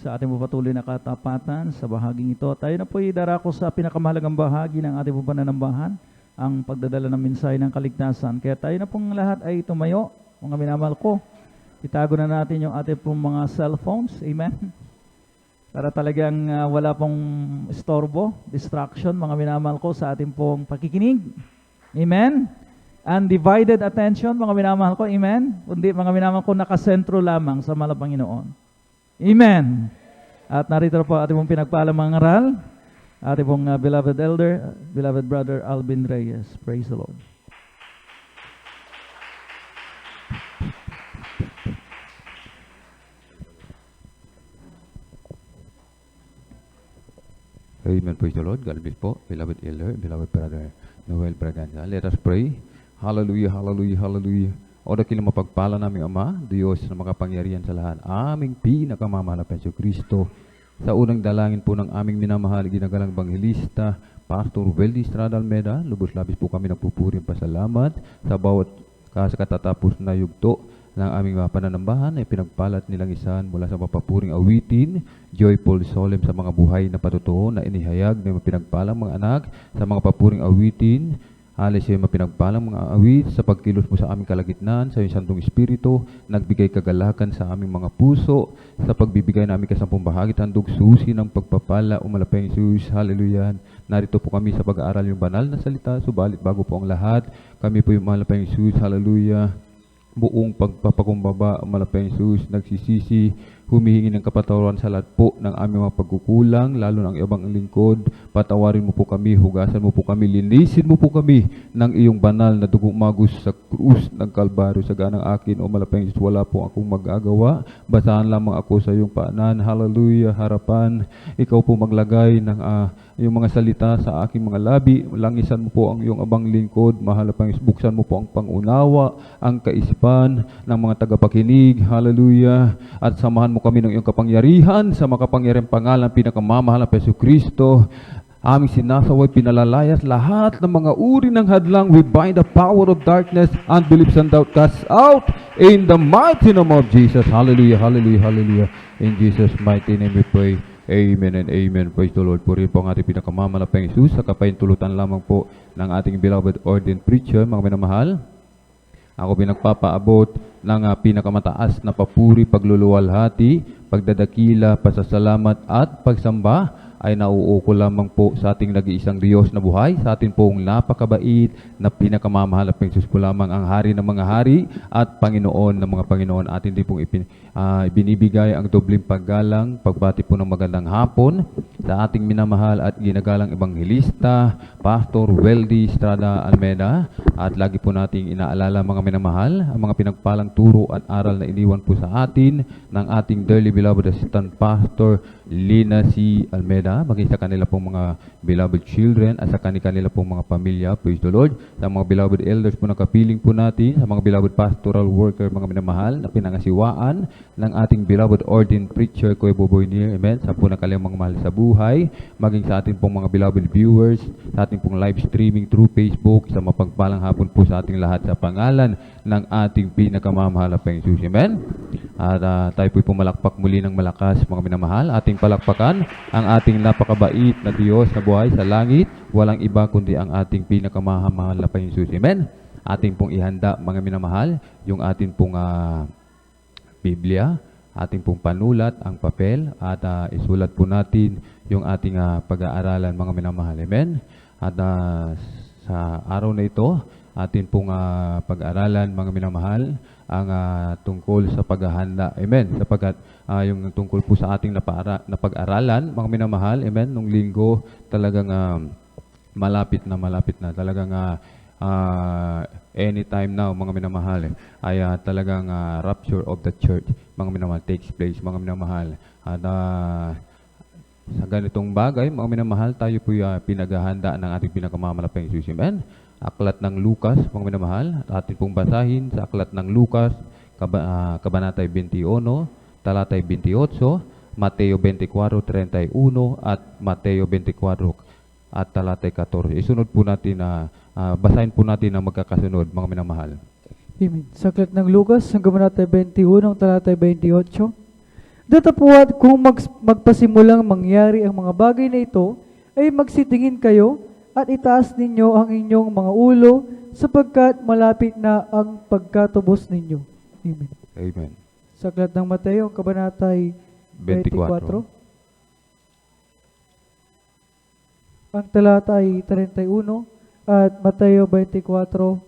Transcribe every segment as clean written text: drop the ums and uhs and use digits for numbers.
sa ating patuloy na katapatan sa bahaging ito. Tayo na po idarako sa pinakamahalagang bahagi ng ating pananambahan, ang pagdadala ng mensahe ng kaligtasan. Kaya tayo na pong lahat ay tumayo, mga minamahal ko. Itago na natin yung ating pong mga cellphones. Amen. Para talagang wala pong istorbo, distraction, mga minamahal ko, sa ating pong pakikinig. Amen. Undivided attention, mga minamahal ko. Amen. Kundi mga minamahal ko, nakasentro lamang sa mahal na Panginoon. Amen. At narito po ating pong pinagpaalang mga ngaral, ating pong beloved elder, beloved brother Alvin Reyes. Praise the Lord. Amen. Praise the Lord. God bless po, beloved elder, beloved brother Noel Braganza. Let us pray. Hallelujah, hallelujah, hallelujah. O dakilang mapagpala naming Ama, Diyos na makapangyarihan sa lahat, aming pinakamamahal na Yesu Kristo. Sa unang dalangin po ng aming minamahal, ginagalang Banghilista, Pastor Weldy Estrada Almeda, lubos-labis po kami nagpupuring pasalamat sa bawat katatapos na yugto ng aming pananambahan ay pinagpalat nilang isan mula sa mapapuring awitin, joyful solemn sa mga buhay na patutuo na inihayag ng pinagpalang mga anak sa mga papuring awitin. Alis yung mapinagpalang mga awit sa pagkilos mo sa aming kalagitnaan, sa iyong Santong Espiritu, nagbigay kagalakan sa aming mga puso, sa pagbibigay namin kasampung bahagi, tandog susi ng pagpapala, umalapay Jesus, hallelujah. Narito po kami sa pag-aaral yung banal na salita, subalit bago po ang lahat, kami po yung umalapay Jesus, hallelujah. Buong pagpapakumbaba, umalapay Jesus, nagsisisi, humihingi ng kapatawaran sa lahat po ng aming mga pagkukulang, lalo ng ibang lingkod. Patawarin mo po kami, hugasan mo po kami, linisin mo po kami ng iyong banal na dugo magos sa krus ng Kalbaryo. Sa ganang akin, o malapang Jesus, wala po akong magagawa. Basahan lamang ako sa iyong paanan. Hallelujah, harapan. Ikaw po maglagay ng iyong mga salita sa aking mga labi. Langisan mo po ang iyong abang lingkod. Mahal pang buksan mo po ang pangunawa, ang kaisipan ng mga tagapakinig. Hallelujah. At samahan mo kami ng iyong kapangyarihan sa makapangyarihang pangalan pinakamamahal na Yesu Kristo. Aming sinasaway, pinalalayas lahat ng mga uri ng hadlang. We bind the power of darkness, unbelief and doubt, cast out in the mighty name of Jesus. Hallelujah, hallelujah, hallelujah. In Jesus' mighty name we pray. Amen and amen. Praise the Lord. Purihin po ang ating pinakamamahal na Jesus sa kapahintulutan lamang po ng ating beloved ordained preacher, mga minamahal. Ako pinagpapaabot ng pinakamataas na papuri, pagluluwalhati, pagdadakila, pasasalamat at pagsamba ay nauuko lamang po sa ating nag-iisang Diyos na buhay, sa ating pong napakabait na pinakamamahal na Jesus po lamang ang hari ng mga hari at Panginoon ng mga Panginoon. Atin din pong ibinibigay ang dobling paggalang, pagbati po ng magandang hapon sa ating minamahal at ginagalang Ebanghilista, Pastor Weldy Estrada Almeda. At lagi po nating inaalala mga minamahal, ang mga pinagpalang turo at aral na iniwan po sa atin ng ating dearly beloved Assistant Pastor Lina C. Almeda, maging sa kanila pong mga beloved children at sa kanila pong mga pamilya. Praise the Lord. Sa mga beloved elders po na kapiling po natin, sa mga beloved pastoral worker, mga minamahal na pinangasiwaan ng ating beloved ordained preacher, Kuya Boboy Nier. Amen. Sa po na kanilang mga mahal sa buhay, maging sa ating pong mga beloved viewers, sa ating pong live streaming through Facebook, sa mapagpalang hapon po sa ating lahat sa pangalan ng ating pinakamamahal na Jesus. Amen. At tayo po'y pumalakpak muli ng malakas, mga minamahal. Ating palakpakan ang ating napakabait na Diyos na buhay sa langit. Walang iba kundi ang ating pinakamamahal na Jesus. Amen. Ating pong ihanda, mga minamahal, yung ating pong Biblia, ating pong panulat, ang papel, at isulat po natin yung ating pag-aaralan, mga minamahal. Amen. At sa araw na ito, atin pong pag-aaralan, mga minamahal, ang tungkol sa paghahanda. Amen. Sapagkat yung tungkol po sa ating napag-aralan, mga minamahal, amen, nung linggo, talagang malapit na. Talagang anytime now, mga minamahal, ay talagang rapture of the church, mga minamahal, takes place, mga minamahal. At sa ganitong bagay, mga minamahal, tayo po pinaghahanda ng ating pinakamamahal Jesus. Amen. Aklat ng Lucas, mga minamahal, at atin pong basahin sa Aklat ng Lucas, Kabanatay 21, Talatay 28, Mateo 24:31, at Mateo 24 at Talatay 14. Isunod po natin basahin po natin ang magkakasunod, mga minamahal. Amen. Sa Aklat ng Lucas, ang Kabanatay 21, Talatay 28, Datapuat kung magpasimulang mangyari ang mga bagay na ito, ay magsitingin kayo at itaas ninyo ang inyong mga ulo sapagkat malapit na ang pagkatubos ninyo. Amen. Amen. Sa aklat ng Mateo, kabanatay 24. Ang talata ay 31 at Mateo 24,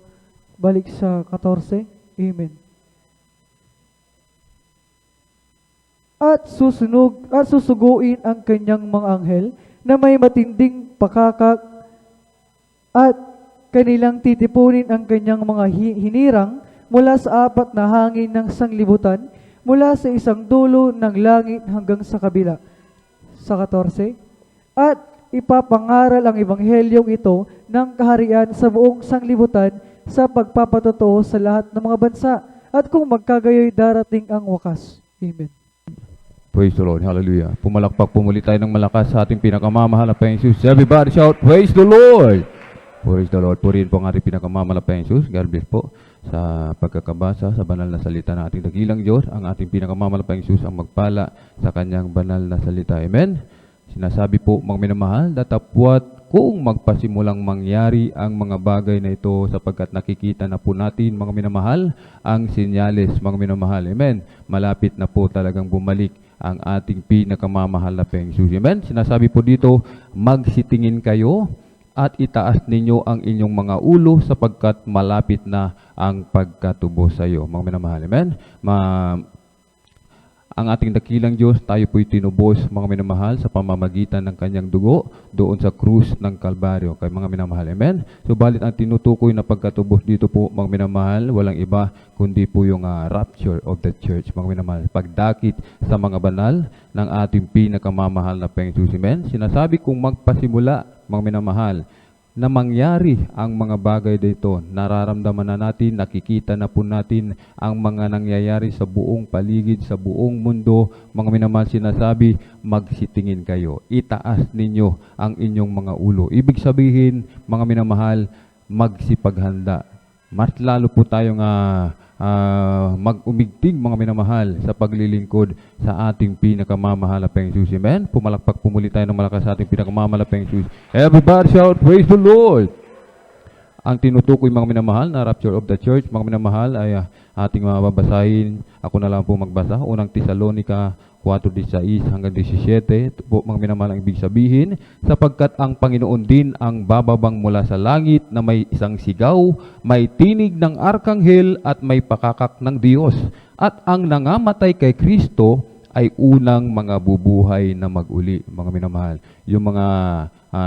balik sa 14. Amen. At susuguin ang kanyang mga anghel na may matinding pakakak at kanilang titipunin ang kanyang mga hinirang mula sa apat na hangin ng sanglibutan, mula sa isang dulo ng langit hanggang sa kabila. Sa 14. At ipapangaral ang ebanghelyong ito ng kaharian sa buong sanglibutan sa pagpapatotoo sa lahat ng mga bansa. At kung magkagayoy, darating ang wakas. Amen. Praise the Lord. Hallelujah. Pumalakpak pumuli tayo ng malakas sa ating pinakamamahal na Panginoon Jesus. Everybody shout, praise the Lord! Praise the Lord. Purihin po ang ating pinakamamahal na Panginoon Jesus. God bless po sa pagkakabasa sa banal na salita ng ating dakilang Diyos. Ang ating pinakamamahal na Panginoon Jesus ang magpala sa kanyang banal na salita. Amen. Sinasabi po, mga minamahal, datapwat kung magpasimulang mangyari ang mga bagay na ito sapagkat nakikita na po natin, mga minamahal, ang senyales, mga minamahal. Amen. Malapit na po talagang bumalik ang ating pinakamamahal na Panginoon Jesus. Amen. Sinasabi po dito, magsitingin kayo at itaas ninyo ang inyong mga ulo sapagkat malapit na ang pagkatubos sa iyo. Mga minamahal. Amen. Ang ating dakilang Diyos, tayo po'y tinubos, mga minamahal, sa pamamagitan ng kanyang dugo doon sa krus ng Kalbaryo. Kay mga minamahal. Amen. Subalit ang tinutukoy na pagkatubos dito po, mga minamahal, walang iba kundi po yung rapture of the church, mga minamahal. Pagdakit sa mga banal ng ating pinakamamahal na Panginoon Jesus. Amen. Sinasabi kong magpasimula, mga minamahal, na mangyari ang mga bagay dito. Nararamdaman na natin, nakikita na po natin ang mga nangyayari sa buong paligid, sa buong mundo. Mga minamahal, sinasabi, magsitingin kayo. Itaas ninyo ang inyong mga ulo. Ibig sabihin, mga minamahal, magsipaghanda. Mas lalo po tayong mag-umigting, mga minamahal, sa paglilingkod sa ating pinakamamahal na Panginoon Jesus. Amen? Pumalakpak pumuli tayo ng malakas sa ating pinakamamahal na Panginoon Jesus. Everybody shout, praise the Lord! Ang tinutukoy, mga minamahal, na rapture of the church, mga minamahal, ay ating mababasahin. Ako na lang po magbasa. Unang Tesalonica 4:16 hanggang 17. Ito po, mga minamahal, ang ibig sabihin, sapagkat ang Panginoon din ang bababang mula sa langit na may isang sigaw, may tinig ng arkanghel at may pakakak ng Diyos. At ang nangamatay kay Kristo ay unang mga bubuhay na mag-uli, mga minamahal. Yung mga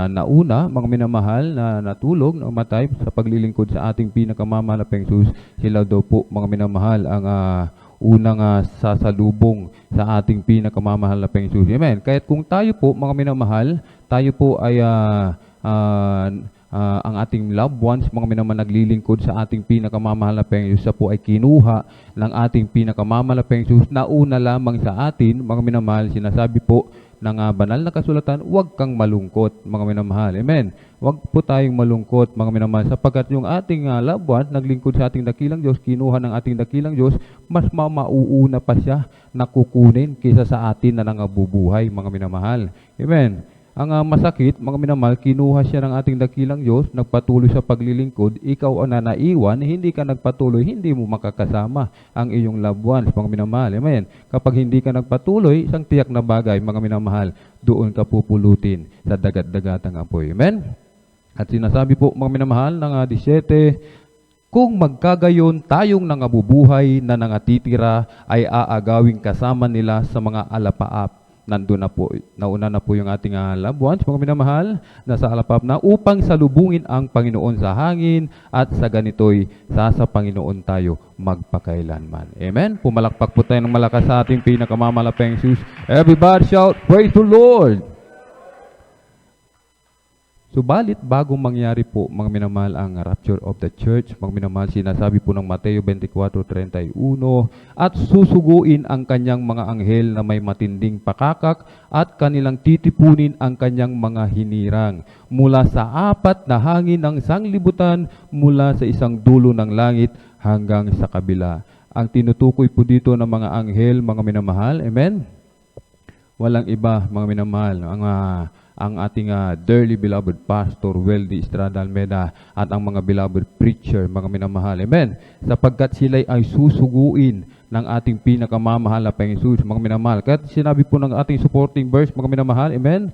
nauna, mga minamahal, na natulog, na umatay sa paglilingkod sa ating pinakamamahal na Panginoon, sila daw po, mga minamahal, ang unang sasalubong sa ating pinakamamahal na Panginoon. Amen. Kaya kung tayo po, mga minamahal, tayo po ay ang ating loved ones, mga minamahal, naglilingkod sa ating pinakamamahal na Panginoon, sa po ay kinuha ng ating pinakamamahal na Panginoon na una lamang sa atin, mga minamahal, sinasabi po ng banal na kasulatan, huwag kang malungkot, mga minamahal. Amen. Huwag po tayong malungkot, mga minamahal, sapagkat yung ating loved one, naglingkod sa ating dakilang Diyos, kinuha ng ating dakilang Diyos, mas mauuna pa siya na kukunin kaysa sa atin na nangabubuhay, mga minamahal. Amen. Ang masakit, mga minamahal, kinuha siya ng ating dakilang Diyos, nagpatuloy sa paglilingkod, ikaw ang naiwan, hindi ka nagpatuloy, hindi mo makakasama ang iyong loved ones, mga minamahal. Amen. Kapag hindi ka nagpatuloy, isang tiyak na bagay, mga minamahal, doon ka pupulutin sa dagat-dagatang apoy. Amen. At sinasabi po, mga minamahal, ng 17, kung magkagayon tayong nangabubuhay na nangatitira ay aagawing kasama nila sa mga alapaap. Nandun na po, nauna na po yung ating loved ones, mga minamahal, nasa alapap na upang salubungin ang Panginoon sa hangin at sa ganito'y sa Panginoon tayo magpakailanman. Amen? Pumalakpak po tayo ng malakas sa ating pinakamamahal na Panginoon Jesus. Everybody shout, praise the Lord! Subalit, bago mangyari po, mga minamahal, ang rapture of the church, mga minamahal, sinasabi po ng Mateo 24:31, at susuguin ang kanyang mga anghel na may matinding pakakak at kanilang titipunin ang kanyang mga hinirang mula sa apat na hangin ng sanglibutan, mula sa isang dulo ng langit hanggang sa kabila. Ang tinutukoy po dito ng mga anghel, mga minamahal, amen? Walang iba, mga minamahal, ang ating dearly beloved Pastor Weldy Estrada Almeda at ang mga beloved preacher, mga minamahal. Amen. Sapagkat sila ay susuguin ng ating pinakamamahal na Panginoon, mga minamahal. Kaya sinabi po ng ating supporting verse, mga minamahal, amen,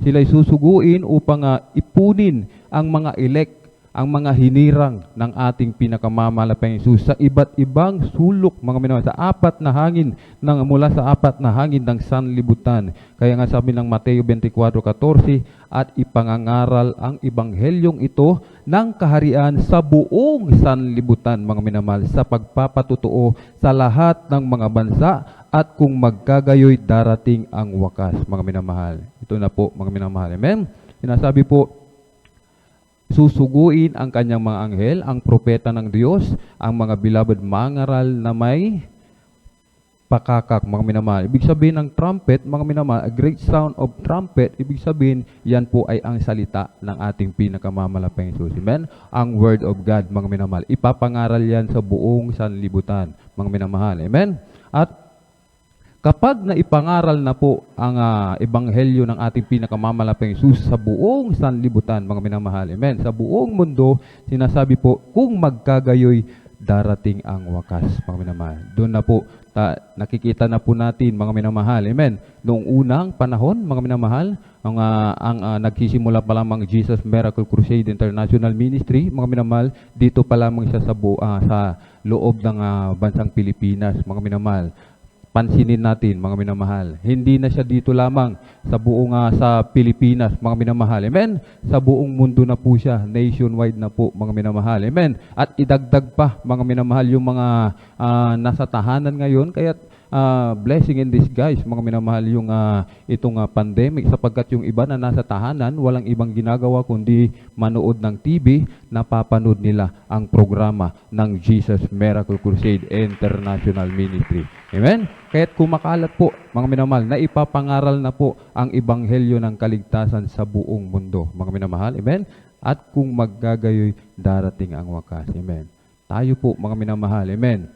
sila ay susuguin upang ipunin ang mga elect, ang mga hinirang ng ating pinakamamahal na Panginoon sa iba't ibang sulok, mga minamahal, sa apat na hangin, mula sa apat na hangin ng sanlibutan. Kaya nga sabi ng Mateo 24:14, at ipangangaral ang ibanghelyong ito ng kaharian sa buong sanlibutan, mga minamahal, sa pagpapatutuo sa lahat ng mga bansa, at kung magkagayoy darating ang wakas, mga minamahal. Ito na po, mga minamahal. Amen? Sinasabi po, susuguin ang kanyang mga anghel, ang propeta ng Diyos, ang mga beloved mangaral na may pakakak, mga minamahal. Ibig sabihin ng trumpet, mga minamahal, a great sound of trumpet, ibig sabihin, yan po ay ang salita ng ating pinakamamahal Jesus. Amen? Ang word of God, mga minamahal. Ipapangaral yan sa buong sanlibutan, mga minamahal. Amen? At kapag naipangaral na po ang ebanghelyo ng ating pinakamamahal Jesus sa buong sanlibutan, mga minamahal, amen, sa buong mundo, sinasabi po, kung magkagayoy, darating ang wakas, mga minamahal. Doon na po, nakikita na po natin, mga minamahal, amen. Noong unang panahon, mga minamahal, ang nagsisimula pa lamang Jesus Miracle Crusade International Ministry, mga minamahal, dito pa lamang siya sa loob ng bansang Pilipinas, mga minamahal. Pansinin natin, mga minamahal, hindi na siya dito lamang sa buong sa Pilipinas, mga minamahal. Amen? Sa buong mundo na po siya, nationwide na po, mga minamahal. Amen? At idagdag pa, mga minamahal, yung mga nasa tahanan ngayon, kaya blessing in disguise, mga minamahal, yung itong pandemic, sapagkat yung iba na nasa tahanan, walang ibang ginagawa kundi manood ng TV, napapanood nila ang programa ng Jesus Miracle Crusade International Ministry. Amen? Kaya't kumakalat po, mga minamahal, na ipapangaral na po ang ebanghelyo ng kaligtasan sa buong mundo, mga minamahal. Amen? At kung maggagayoy, darating ang wakas. Amen? Tayo po, mga minamahal. Amen?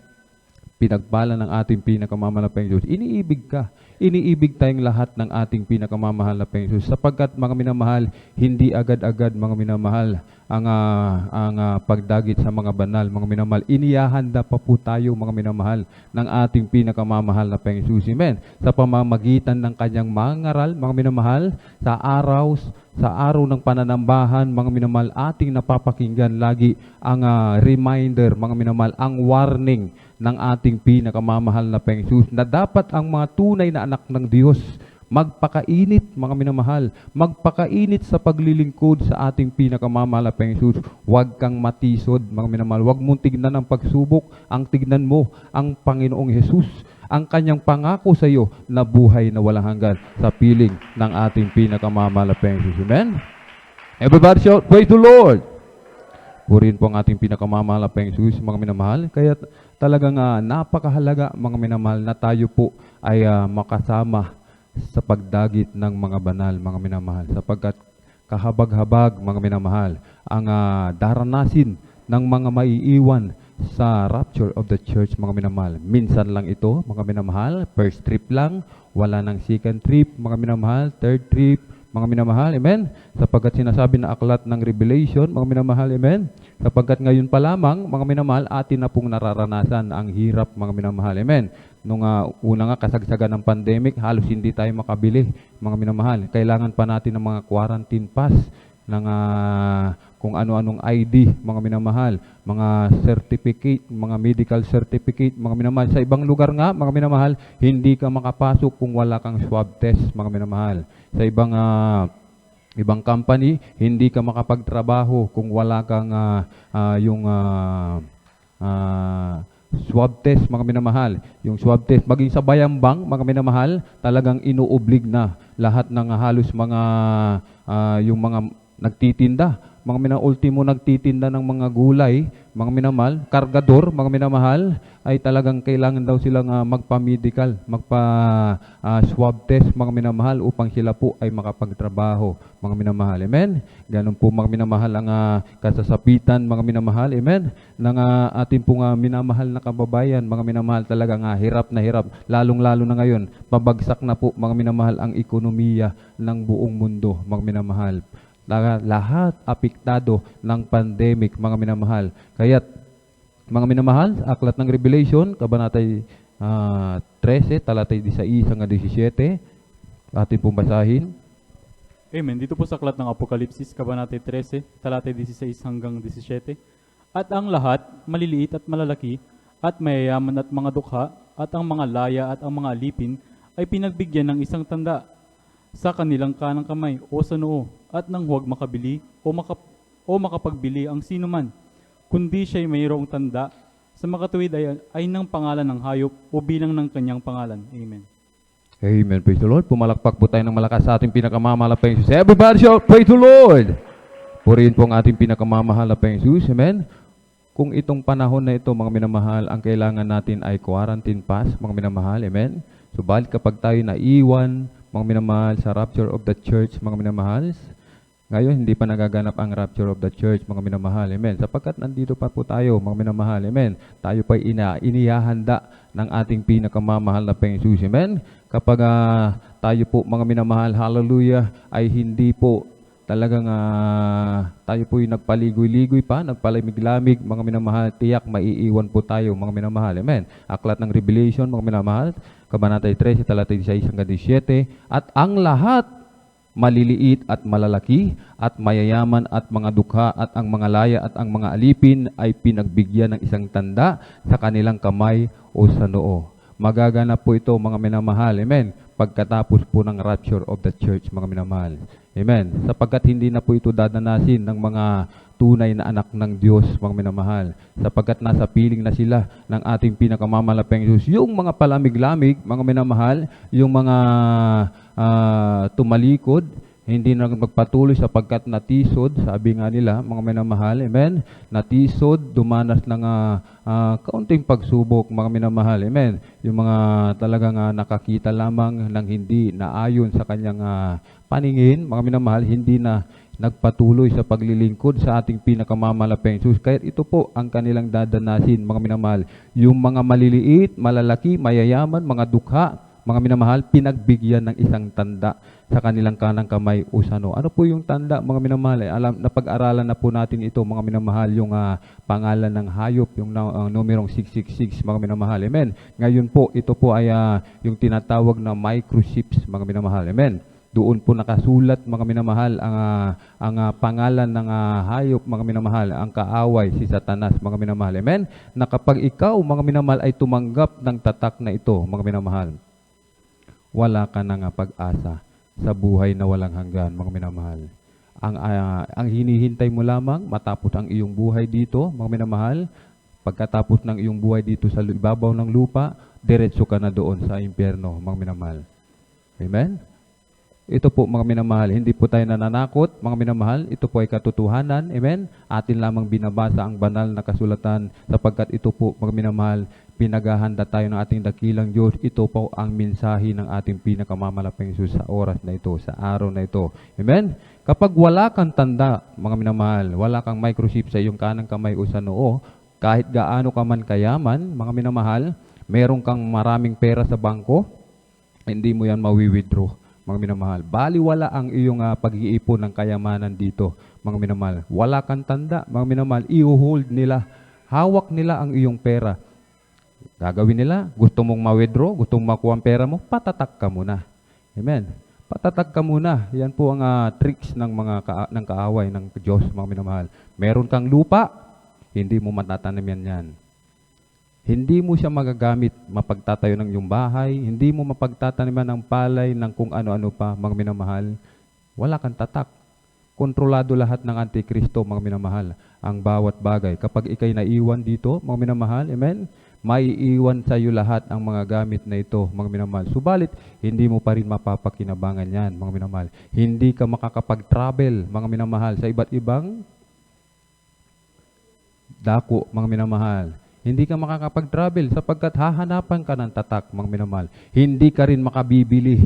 Pinagpala ng ating pinakamamahal na Diyos. Iniibig ka. Iniibig tayong lahat ng ating pinakamamahal na Diyos. Sapagkat, mga minamahal, hindi agad-agad, mga minamahal, ang pagdagit sa mga banal, mga minamahal. Inihahanda pa po tayo, mga minamahal, ng ating pinakamamahal na Diyos. Amen. Sa pamamagitan ng kanyang mangaral, mga minamahal, sa araw ng pananambahan, mga minamahal, ating napapakinggan lagi ang reminder, mga minamahal, ang warning ng ating pinakamamahal na Panginoon na dapat ang mga tunay na anak ng Diyos magpakainit, mga minamahal, magpakainit sa paglilingkod sa ating pinakamamahal na Panginoon. Huwag kang matisod, mga minamahal. Huwag mong tignan ang pagsubok, ang tignan mo ang Panginoong Jesus, ang kanyang pangako sa iyo na buhay na walang hanggan sa piling ng ating pinakamamahal na Panginoon. Amen? Everybody shout, praise the Lord! Purihin po ang ating pinakamamahal na Panginoon, mga minamahal. Kaya talagang napakahalaga, mga minamahal, na tayo po ay makasama sa pagdagit ng mga banal, mga minamahal. Sapagkat kahabag-habag, mga minamahal, ang daranasin ng mga maiiwan sa rapture of the church, mga minamahal. Minsan lang ito, mga minamahal. First trip lang, wala ng second trip, mga minamahal. Third trip, mga minamahal, amen? Sapagkat sinasabi na aklat ng Revelation, mga minamahal, amen? Sapagkat ngayon pa lamang, mga minamahal, atin na pong nararanasan ang hirap, mga minamahal, amen? Nung una nga kasagsagan ng pandemic, halos hindi tayo makabili, mga minamahal. Kailangan pa natin ng mga quarantine pass, ng kung ano-anong ID, mga minamahal, mga certificate, mga medical certificate, mga minamahal. Sa ibang lugar nga, mga minamahal, hindi ka makapasok kung wala kang swab test, mga minamahal. Sa ibang company, hindi ka makapagtrabaho kung wala kang swab test, mga minamahal. Yung swab test, maging sa bayambang, mga minamahal, talagang inuoblig na lahat ng halos mga yung mga nagtitinda, mga minamahal, ultimo nagtitinda ng mga gulay, mga minamahal, kargador, mga minamahal, ay talagang kailangan daw silang magpa-medical, magpa-swab test, mga minamahal, upang sila po ay makapagtrabaho, mga minamahal. Amen? Ganun po, mga minamahal, ang kasasapitan, mga minamahal, amen, ng ating pong minamahal na kababayan, mga minamahal, talagang hirap na hirap, lalong-lalo na ngayon, pabagsak na po, mga minamahal, ang ekonomiya ng buong mundo, mga minamahal. Lahat apektado ng pandemic, mga minamahal. Kaya't, mga minamahal, aklat ng Revelation, kabanatay 13, talatay 16 hanggang 17, ating pong basahin. Amen. Dito po sa aklat ng Apokalipsis, kabanatay 13, talatay 16 hanggang 17. At ang lahat, maliliit at malalaki, at mayayaman at mga dukha, at ang mga laya at ang mga alipin, ay pinagbigyan ng isang tanda sa kanilang kanang kamay o sa noo, at nang huwag makabili o makapagbili ang sino man, kundi siya'y mayroong tanda sa makatuwid ay ng pangalan ng hayop o bilang ng kanyang pangalan. Amen. Amen. Praise the Lord. Pumalakpak po tayo ng malakas sa ating pinakamamahal na Jesus. Everybody shout, praise the Lord! Purihin po ang ating pinakamamahal na Jesus. Amen. Kung itong panahon na ito, mga minamahal, ang kailangan natin ay quarantine pass, mga minamahal. Amen. Subalit kapag tayo naiwan, mga minamahal, sa rapture of the church, mga minamahal, ngayon, hindi pa nagaganap ang rapture of the church, mga minamahal. Amen. Sapagkat nandito pa po tayo, mga minamahal. Amen. Tayo pa inihahanda ng ating pinakamamahal na Jesus. Amen. Kapag tayo po, mga minamahal, hallelujah, ay hindi po talagang tayo po yung nagpaligoy-ligoy pa, nagpalamig-lamig, mga minamahal, tiyak maiiwan po tayo, mga minamahal. Amen. Aklat ng Revelation, mga minamahal, kabanatay 13, talatay 16 hanggang 17, at ang lahat, maliliit at malalaki, at mayayaman at mga dukha, at ang mga laya at ang mga alipin ay pinagbigyan ng isang tanda sa kanilang kamay o sa noo. Magaganap po ito, mga minamahal. Amen. Pagkatapos po ng rapture of the church, mga minamahal. Amen. Sapagkat hindi na po ito dadanasin ng mga tunay na anak ng Diyos, mga minamahal. Sapagkat nasa piling na sila ng ating pinakamamalapeng Diyos. Yung mga palamig-lamig, mga minamahal, yung mga tumalikod, hindi na magpatuloy sapagkat natisod, sabi nga nila, mga minamahal, amen, natisod, dumanas ng kaunting pagsubok, mga minamahal, amen, yung mga talagang nakakita lamang ng hindi naayon sa kanyang paningin, mga minamahal, hindi na nagpatuloy sa paglilingkod sa ating pinakamamalapeng Jesus. Kaya ito po ang kanilang dadanasin, mga minamahal, yung mga maliliit, malalaki, mayayaman, mga dukha, mga minamahal, pinagbigyan ng isang tanda sa kanilang kanang kamay o sa noo. Ano po yung tanda, mga minamahal? Napag-aralan na po natin ito, mga minamahal, yung pangalan ng hayop, yung numerong 666, mga minamahal. Amen. Ngayon po, ito po ay yung tinatawag na microchips, mga minamahal. Amen. Doon po nakasulat, mga minamahal, ang pangalan ng hayop, mga minamahal, ang kaaway, si Satanas, mga minamahal. Amen. Na kapag ikaw, mga minamahal, ay tumanggap ng tatak na ito, mga minamahal, wala ka na nga pag-asa sa buhay na walang hanggan, mga minamahal. Ang hinihintay mo lamang matapos ang iyong buhay dito, mga minamahal, pagkatapos ng iyong buhay dito sa ibabaw ng lupa, diretso ka na doon sa impyerno, mga minamahal. Amen? Ito po, mga minamahal, hindi po tayo nananakot, mga minamahal, ito po ay katotohanan, amen? Atin lamang binabasa ang banal na kasulatan sapagkat ito po, mga minamahal, pinaghahanda tayo ng ating dakilang Diyos. Ito po ang mensahe ng ating pinakamamalaping Jesus sa oras na ito, sa araw na ito. Amen? Kapag wala kang tanda, mga minamahal, wala kang microchip sa iyong kanang kamay o sa noo, kahit gaano ka man kayaman, mga minamahal, meron kang maraming pera sa bangko, hindi mo yan mawi-withdraw, mga minamahal. Baliwala ang iyong pag-iipon ng kayamanan dito, mga minamahal. Wala kang tanda, mga minamahal, i-hold nila, hawak nila ang iyong pera. Gagawin nila, gusto mong ma-withdraw, gusto mong makuha ang pera mo, patatak ka muna. Amen. Patatak ka muna. Yan po ang tricks ng ng kaaway ng Diyos, mga minamahal. Meron kang lupa, hindi mo matatanim yan. Hindi mo siya magagamit mapagtatayo ng iyong bahay, hindi mo mapagtataniman ng palay ng kung ano-ano pa, mga minamahal. Wala kang tatak. Kontrolado lahat ng Antikristo, mga minamahal, ang bawat bagay. Kapag ikay naiwan dito, mga minamahal, amen, maiiwan sa iyo lahat ang mga gamit na ito, mga minamahal. Subalit, hindi mo pa rin mapapakinabangan yan, mga minamahal. Hindi ka makakapag-travel, mga minamahal, sa iba't ibang dako, mga minamahal. Hindi ka makakapag-travel sapagkat hahanapan ka ng tatak, mga minamahal. Hindi ka rin makabibili.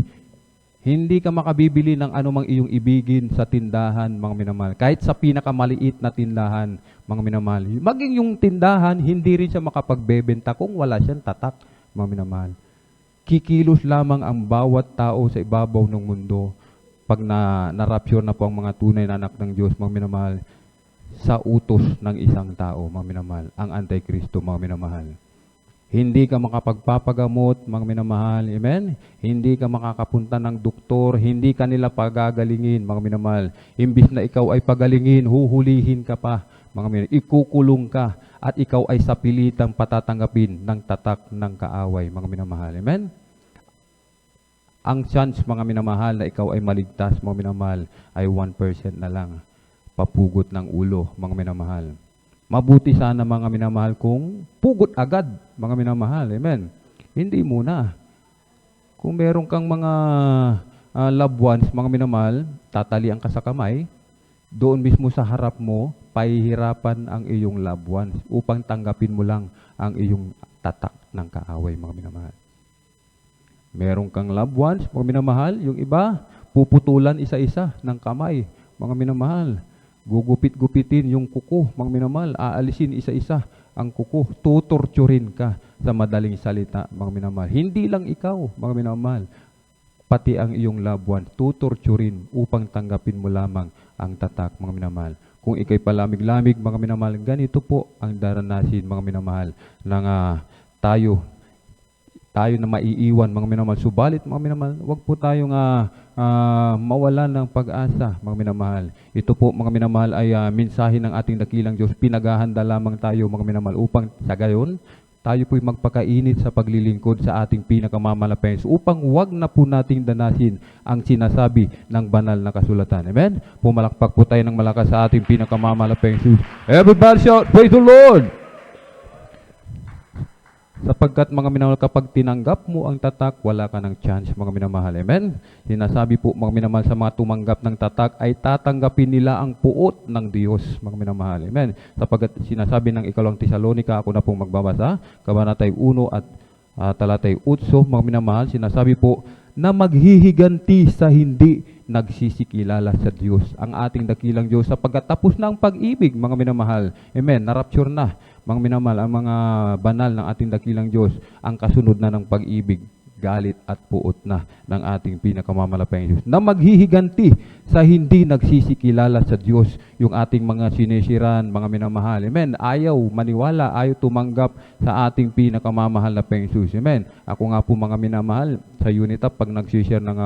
Hindi ka makabibili ng anumang iyong ibigin sa tindahan, mga minamahal. Kahit sa pinakamaliit na tindahan, mga minamahal. Maging yung tindahan, hindi rin siya makapagbebenta kung wala siyang tatak, mga minamahal. Kikilos lamang ang bawat tao sa ibabaw ng mundo pag na-rapture na po ang mga tunay na anak ng Diyos, mga minamahal, sa utos ng isang tao, mga minamahal, ang Antikristo, mga minamahal. Hindi ka makapagpapagamot, mga minamahal, amen? Hindi ka makakapunta ng doktor, hindi ka nila pagagalingin, mga minamahal. Imbis na ikaw ay pagalingin, huhulihin ka pa, mga minamahal. Ikukulong ka at ikaw ay sapilitang patatanggapin ng tatak ng kaaway, mga minamahal, amen? Ang chance, mga minamahal, na ikaw ay maligtas, mga minamahal, ay 1% na lang. Papugot ng ulo, mga minamahal. Mabuti sana, mga minamahal, kung pugot agad, mga minamahal. Amen. Hindi muna. Kung meron kang mga loved ones, mga minamahal, tatalian ka sa kamay, doon mismo sa harap mo, pahihirapan ang iyong loved ones upang tanggapin mo lang ang iyong tatak ng kaaway, mga minamahal. Meron kang loved ones, mga minamahal, yung iba, puputulan isa-isa ng kamay, mga minamahal. Gugupit-gupitin yung kuko, mga minamahal, aalisin isa-isa ang kuko, tutorturin ka sa madaling salita, mga minamahal. Hindi lang ikaw, mga minamahal, pati ang iyong loved one, tutorturin upang tanggapin mo lamang ang tatak, mga minamahal. Kung ikay palamig-lamig, mga minamahal, ganito po ang daranasin, mga minamahal, ng tayo na maiiwan, mga minamahal. Subalit, mga minamahal, huwag po tayong mawalan ng pag-asa, mga minamahal. Ito po, mga minamahal, ay mensahe ng ating dakilang Diyos. Pinaghahanda lamang tayo, mga minamahal, upang sa gayon, tayo po'y magpakainit sa paglilingkod sa ating pinakamamalapayang upang huwag na po nating danasin ang sinasabi ng banal na kasulatan. Amen? Pumalakpak po tayo ng malakas sa ating pinakamamalapayang Diyos. Everybody shout, praise the Lord! Sapagkat, mga minamahal, kapag tinanggap mo ang tatak, wala ka ng chance, mga minamahal. Amen? Sinasabi po, mga minamahal, sa mga tumanggap ng tatak ay tatanggapin nila ang puot ng Diyos, mga minamahal. Amen? Sapagkat sinasabi ng ikalawang Tesalonica, ako na pong magbabasa, Kabanatay 1 at talatay 8, mga minamahal, sinasabi po na maghihiganti sa hindi nagsisikilala sa Diyos, ang ating dakilang Diyos, sapagkat tapos na ang pag-ibig, mga minamahal. Amen? Narapture na, mga minamahal, ang mga banal ng ating dakilang Diyos, ang kasunod na ng pag-ibig, galit at puot na ng ating pinakamamalapayang Diyos, na maghihiganti sa hindi nagsisikilala sa Diyos, yung ating mga sinisiran, mga minamahal. Amen? Ayaw maniwala, ayaw tumanggap sa ating pinakamamahal na Panginoong Diyos. Amen? Ako nga po, mga minamahal, sa Unitap, pag nagsishare ng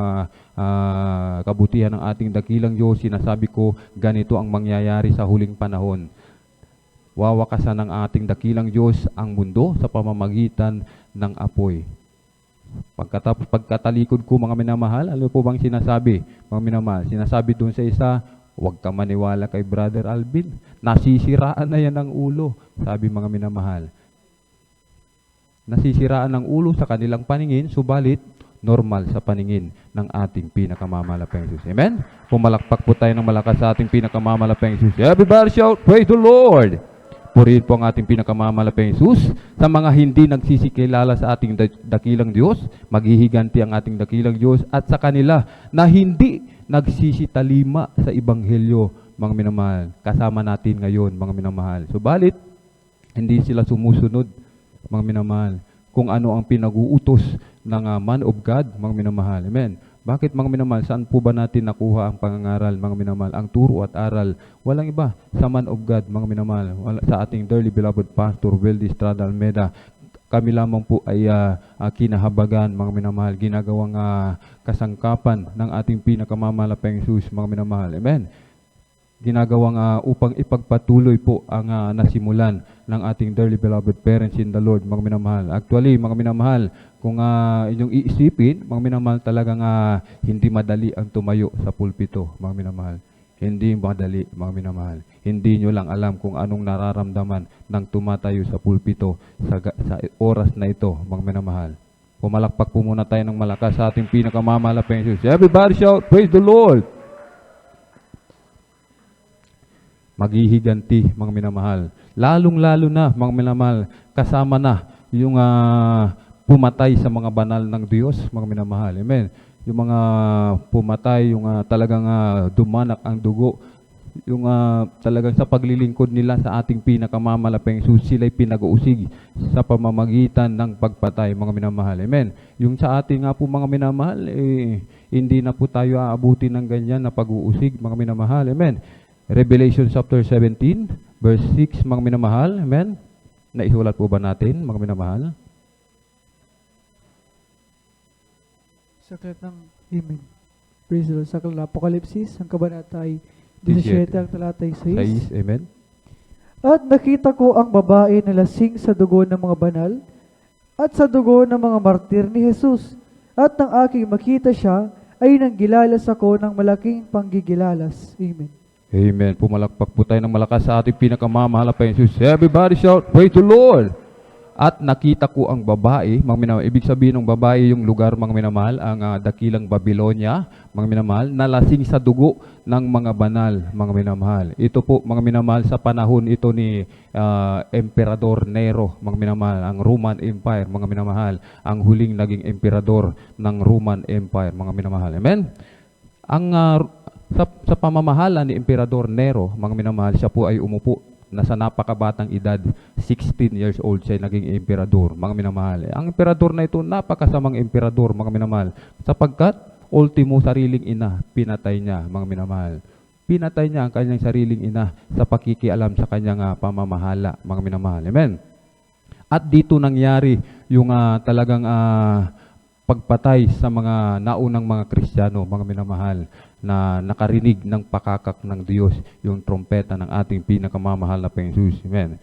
kabutihan ng ating dakilang Diyos, sinasabi ko, ganito ang mangyayari sa huling panahon. Wawakasan ng ating dakilang Diyos ang mundo sa pamamagitan ng apoy. Pagkatalikod ko, mga minamahal, ano po bang sinasabi, mga minamahal? Sinasabi doon sa isa, huwag ka maniwala kay Brother Alvin. Nasisiraan na yan ang ulo, sabi, mga minamahal. Nasisiraan ang ulo sa kanilang paningin, subalit normal sa paningin ng ating pinakamamalapayang Diyos. Amen? Pumalakpak po tayo ng malakas sa ating pinakamamalapayang Diyos. Everybody shout, praise the Lord! Purihin po ang ating pinakamamalapayang Jesus. Sa mga hindi nagsisikilala sa ating dakilang Diyos, maghihiganti ang ating dakilang Diyos, at sa kanila na hindi nagsisitalima sa Ebanghelyo, mga minamahal, kasama natin ngayon, mga minamahal. Subalit, hindi sila sumusunod, mga minamahal, kung ano ang pinag-uutos ng man of God, mga minamahal. Amen. Bakit, mga minamahal? Saan po ba natin nakuha ang pangangaral, mga minamahal? Ang turo at aral, walang iba sa man of God, mga minamahal. Sa ating dearly beloved Pastor Weldy Estrada Almeida, kami lamang po ay kinahabagan, mga minamahal, ginagawang kasangkapan ng ating pinakamamalapayang Jesus, mga minamahal. Amen. Ginagawang upang ipagpatuloy po ang nasimulan ng ating dearly beloved parents in the Lord, mga minamahal. Actually, mga minamahal, kung inyong iisipin, mga minamahal, talagang hindi madali ang tumayo sa pulpito, mga minamahal. Hindi madali, mga minamahal. Hindi nyo lang alam kung anong nararamdaman ng tumatayo sa pulpito sa oras na ito, mga minamahal. Pumalakpak po muna tayo ng malakas sa ating pinakamamalapayang Jesus. Everybody shout, praise the Lord! maghihiganti, mga minamahal. Lalong-lalo na, mga minamahal, kasama na yung pumatay sa mga banal ng Diyos, mga minamahal. Amen. Yung mga pumatay, yung talagang dumanak ang dugo, yung talagang sa paglilingkod nila sa ating pinakamamalaping Jesus, sila'y pinag-uusig sa pamamagitan ng pagpatay, mga minamahal. Amen. Yung sa ating nga po, mga minamahal, hindi na po tayo aabuti ng ganyan na pag-uusig, mga minamahal. Amen. Revelation chapter 17, verse 6, mga minamahal. Amen. Naisulat po ba natin, mga minamahal? Sa aklat ng Amen. Praise the Lord. Sa aklat ng Apokalipsis, ang kabanata ay 17, ang talata ay 6. 6, amen. At nakita ko ang babae na lasing sa dugo ng mga banal at sa dugo ng mga martir ni Jesus. At nang aking makita siya, ay nanggilalas ako ng malaking panggigilalas. Amen. Amen. Pumalakpak po tayo ng malakas sa ating pinakamamahal na Jesus. Everybody shout, praise the Lord! At nakita ko ang babae, mga minamahal. Ibig sabihin ng babae yung lugar, mga minamahal, ang dakilang Babylonia, mga minamahal, nalasing sa dugo ng mga banal, mga minamahal. Ito po, mga minamahal, sa panahon ito ni Emperador Nero, mga minamahal, ang Roman Empire, mga minamahal, ang huling naging emperador ng Roman Empire, mga minamahal. Amen? Sa pamamahala ni Emperador Nero, mga minamahal, siya po ay umupo nasa napakabatang edad, 16 years old siya naging emperador, mga minamahal. Ang emperador na ito, napakasamang emperador, mga minamahal, sapagkat ultimo sariling ina, pinatay niya, mga minamahal. Pinatay niya ang kanyang sariling ina sa pakikialam sa kanyang pamamahala, mga minamahal. Amen. At dito nangyari yung talagang pagpatay sa mga naunang mga Kristiyano, mga minamahal, na nakarinig ng pakakak ng Diyos, yung trompeta ng ating pinakamamahal na Jesus. Amen.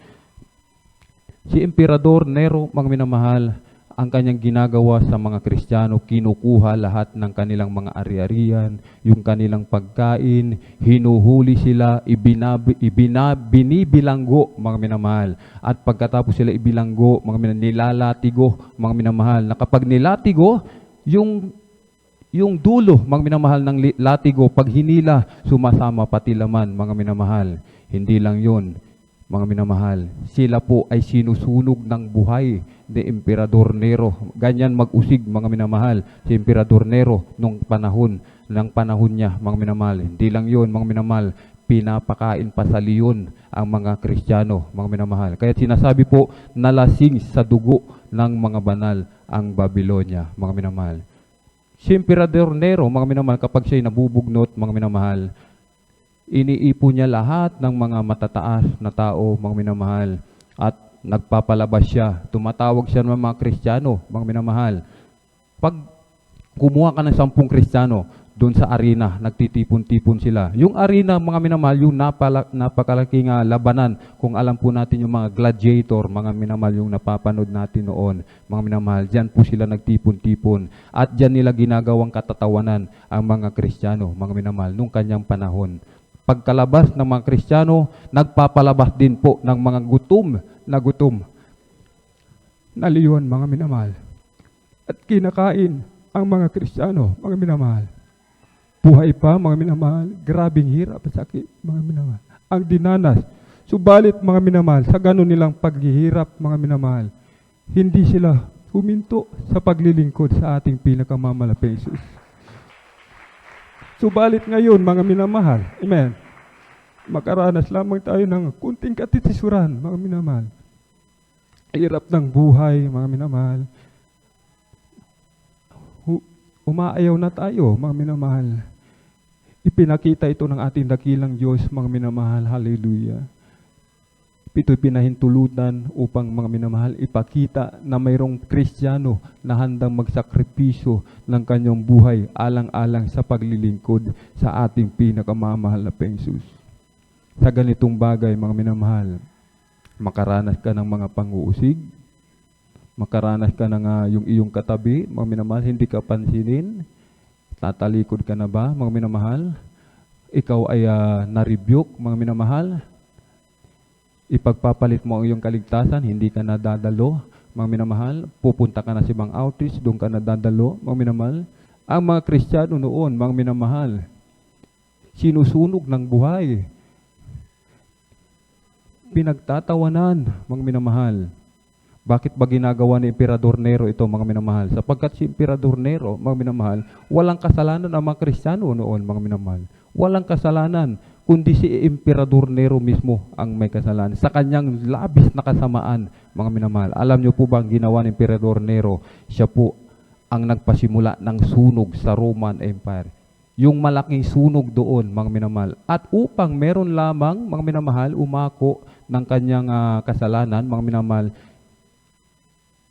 Si Emperador Nero, mga minamahal, ang kanyang ginagawa sa mga Kristiyano, kinukuha lahat ng kanilang mga ari-arian, yung kanilang pagkain, hinuhuli sila, binibilanggo, mga minamahal. At pagkatapos sila ibilanggo, mga minamahal, nilalatigo, mga minamahal, na kapag nilatigo, yung dulo, mga minamahal, ng latigo, pag hinila, sumasama pati laman, mga minamahal. Hindi lang yun, mga minamahal, sila po ay sinusunog ng buhay ni Emperador Nero. Ganyan mag-usig, mga minamahal, si Emperador Nero nung panahon niya, mga minamahal. Hindi lang yun, mga minamahal, pinapakain pa sa leon ang mga Kristiyano, mga minamahal. Kaya sinasabi po, nalasing sa dugo ng mga banal ang Babylonia, mga minamahal. Si Emperador Nero, mga minamahal, kapag siya'y nabubugnot, mga minamahal, iniipon niya lahat ng mga matataas na tao, mga minamahal, at nagpapalabas siya. Tumatawag siya ng mga Kristiyano, mga minamahal. Pag kumuha ka ng 10 Kristiyano, doon sa arena, nagtitipon-tipon sila. Yung arena, mga minamahal, yung napakalaking labanan, kung alam po natin yung mga gladiator, mga minamahal, yung napapanood natin noon, mga minamahal, dyan po sila nagtipon-tipon. At dyan nila ginagawang katatawanan ang mga Kristiyano, mga minamahal, nung kanyang panahon. Pagkalabas ng mga Kristiyano, nagpapalabas din po ng mga gutom na leon, mga minamahal. At kinakain ang mga Kristiyano, mga minamahal. Buhay pa, mga minamahal, grabing hirap at sakit, mga minamahal. Ang dinanas, subalit, mga minamahal, sa ganun nilang paghihirap, mga minamahal, hindi sila huminto sa paglilingkod sa ating pinakamamalaping Jesus. Subalit ngayon, mga minamahal, amen, makaranas lamang tayo ng kunting katitisuran, mga minamahal. Hirap ng buhay, mga minamahal. Umaayaw na tayo, mga minamahal. Ipinakita ito ng ating dakilang Diyos, mga minamahal. Hallelujah. Ito'y pinahintulutan upang, mga minamahal, ipakita na mayroong Kristiyano na handang magsakripisyo ng kanyang buhay alang-alang sa paglilingkod sa ating pinakamamahal na Jesus. Sa ganitong bagay, mga minamahal, makaranas ka ng mga pang-uusig, makaranas ka ng yung iyong katabi, mga minamahal, hindi ka pansinin. Tatalikod ka na ba, mga minamahal? Ikaw ay na-rebuke, mga minamahal? Ipagpapalit mo ang iyong kaligtasan, hindi ka nadadalo, mga minamahal? Pupunta ka na sa ibang outreach, doon ka nadadalo, mga minamahal? Ang mga Kristiyano noon, mga minamahal, sinusunog ng buhay. pinagtatawanan, mga minamahal. Bakit ba ginagawa ni Emperador Nero ito, mga minamahal? Sapagkat si Emperador Nero, mga minamahal, walang kasalanan ang mga Kristiyano noon, mga minamahal. Walang kasalanan, kundi si Emperador Nero mismo ang may kasalanan. Sa kanyang labis na kasamaan, mga minamahal. Alam niyo po ba ang ginawa ni Emperador Nero? Siya po ang nagpasimula ng sunog sa Roman Empire. Yung malaking sunog doon, mga minamahal. At upang meron lamang, mga minamahal, umako ng kanyang kasalanan, mga minamahal,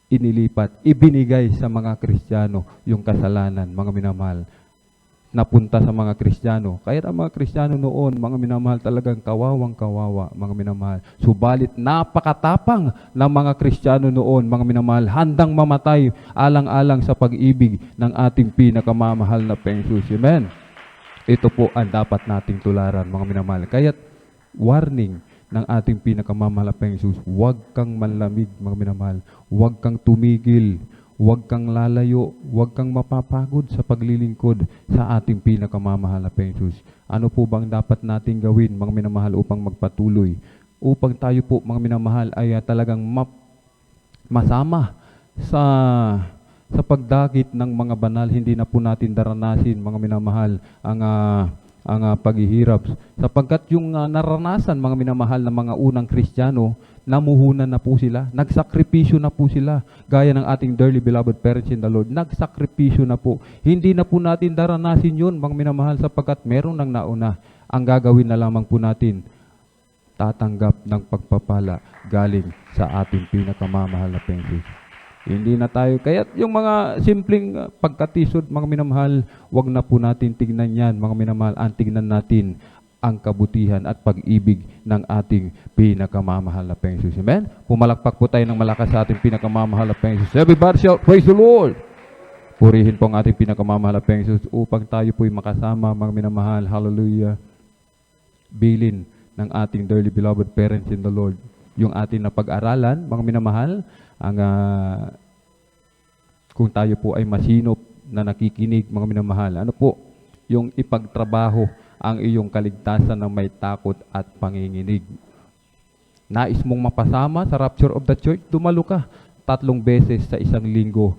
inilipat, ibinigay sa mga Kristiyano yung kasalanan, mga minamahal, napunta sa mga Kristiyano. Kaya ang mga Kristiyano noon, mga minamahal, talagang kawawang kawawa, mga minamahal. Subalit napakatapang ng mga Kristiyano noon, mga minamahal, handang mamatay alang-alang sa pag-ibig ng ating pinakamamahal na Peng Jesus. Amen. Ito po ang dapat nating tularan, mga minamahal. Kaya warning ng ating pinakamamahal na Peng Jesus, huwag kang manlamig, mga minamahal. Huwag kang tumigil. Huwag kang lalayo, huwag kang mapapagod sa paglilingkod sa ating pinakamamahal na Peng Jesus. Ano po bang dapat nating gawin, mga minamahal, upang magpatuloy? Upang tayo po, mga minamahal, ay talagang masama sa pagdakit ng mga banal. Hindi na po natin daranasin, mga minamahal, ang paghihirap. Sapagkat yung naranasan, mga minamahal, na mga unang Kristiyano, namuhunan na po sila, nagsakripisyo na po sila, gaya ng ating dearly beloved parents in the Lord, nagsakripisyo na po. Hindi na po natin daranasin yun, mga minamahal, sapagkat meron nang nauna. Ang gagawin na lamang po natin, tatanggap ng pagpapala galing sa ating pinakamamahal na Peng Jesus. Hindi na tayo, kaya yung mga simpleng pagkatisod, mga minamahal, wag na po natin tignan yan, mga minamahal. Ang tignan natin ang kabutihan at pag-ibig ng ating pinakamamahal na Peng Jesus. Amen? Pumalakpak po tayo ng malakas sa ating pinakamamahal na Peng Jesus. Everybody shout, praise the Lord! Purihin po ang ating pinakamamahal na Peng Jesus upang tayo po'y makasama, mga minamahal. Hallelujah! Bilin ng ating dearly beloved parents in the Lord. Yung ating napag-aralan, mga minamahal, kung tayo po ay masinop na nakikinig, mga minamahal, ano po, yung ipagtrabaho ang iyong kaligtasan ng may takot at panginginig. Nais mong mapasama sa rapture of the church, dumalo ka 3 beses sa isang linggo.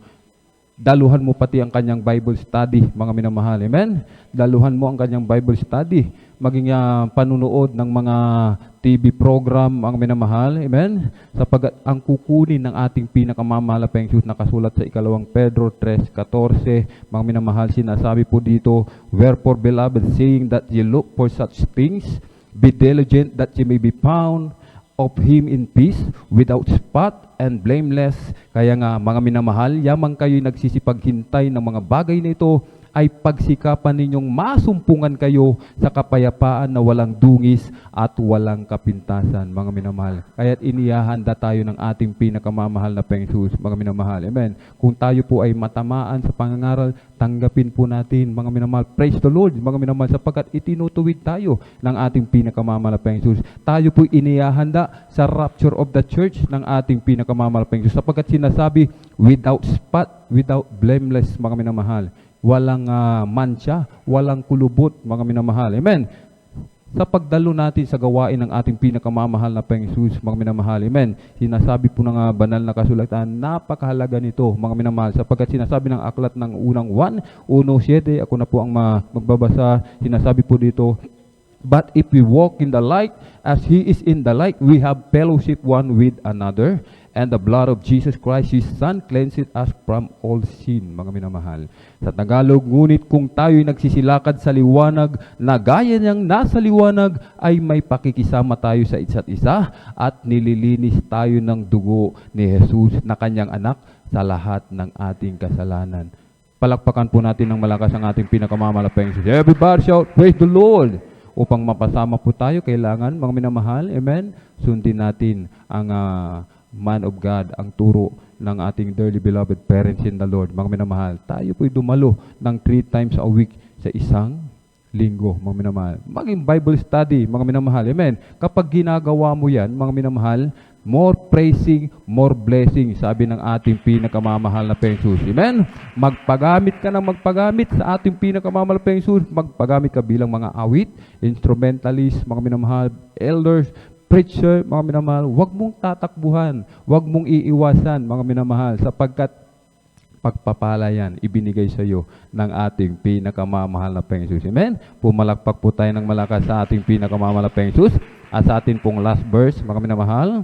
Daluhan mo pati ang kanyang Bible study, mga minamahal. Amen? Daluhan mo ang kanyang Bible study. Maging panunood ng mga TV program, mga minamahal. Amen? Sapagat ang kukunin ng ating pinakamamahal na Peng Jesus, nakasulat sa 2 Pedro 3:14, mga minamahal, sinasabi po dito, wherefore, beloved, seeing that ye look for such things, be diligent that ye may be found of Him in peace, without spot and blameless. Kaya nga, mga minamahal, yamang kayo'y nagsisipaghintay ng mga bagay na ito, ay pagsikapan ninyong masumpungan kayo sa kapayapaan na walang dungis at walang kapintasan, mga minamahal. Kaya't inihahanda tayo ng ating pinakamamahal na Peng Jesus, mga minamahal. Amen. Kung tayo po ay matamaan sa pangangaral, tanggapin po natin, mga minamahal. Praise the Lord, mga minamahal, sapagkat itinutuwid tayo ng ating pinakamamahal na Peng Jesus. Tayo po inihahanda sa rapture of the church ng ating pinakamamahal na Peng Jesus, sapagkat sinasabi, without spot, without blameless, mga minamahal. Walang mancha, walang kulubot, mga minamahal. Amen. Sa pagdalo natin sa gawain ng ating pinakamamahal na Peng Jesus, mga minamahal. Amen. Sinasabi po ng banal na kasulatan, napakahalaga nito, mga minamahal, sapagkat sinasabi ng aklat ng unang 1:7, ako na po ang magbabasa, sinasabi po dito, but if we walk in the light, as He is in the light, we have fellowship one with another, and the blood of Jesus Christ, His Son, cleanses us from all sin, mga minamahal. Sa Tagalog, ngunit kung tayo'y nagsisilakad sa liwanag, na gaya niyang nasa liwanag, ay may pakikisama tayo sa isa't isa, at nililinis tayo ng dugo ni Jesus na kanyang anak sa lahat ng ating kasalanan. Palakpakan po natin ng malakas ang ating pinakamamahal na Peng Jesus. Everybody shout, praise the Lord! Upang mapasama po tayo, kailangan, mga minamahal, amen, sundin natin ang man of God, ang turo ng ating dearly beloved parents in the Lord, mga minamahal. Tayo po'y dumalo ng 3 times a week sa isang linggo, mga minamahal. Maging Bible study, mga minamahal. Amen. Kapag ginagawa mo yan, mga minamahal, more praising, more blessing, sabi ng ating pinakamamahal na Peng Jesus. Amen? Magpagamit ka ng magpagamit sa ating pinakamamahal na Peng Jesus. Magpagamit ka bilang mga awit, instrumentalist, mga minamahal, elders, preacher, mga minamahal, huwag mong tatakbuhan, huwag mong iiwasan, mga minamahal, sapagkat pagpapala yan, ibinigay sa iyo ng ating pinakamamahal na Panginoon Jesus. Amen? Pumalakpak po tayo ng malakas sa ating pinakamamahal na Panginoon Jesus. At sa ating pong last verse, mga minamahal,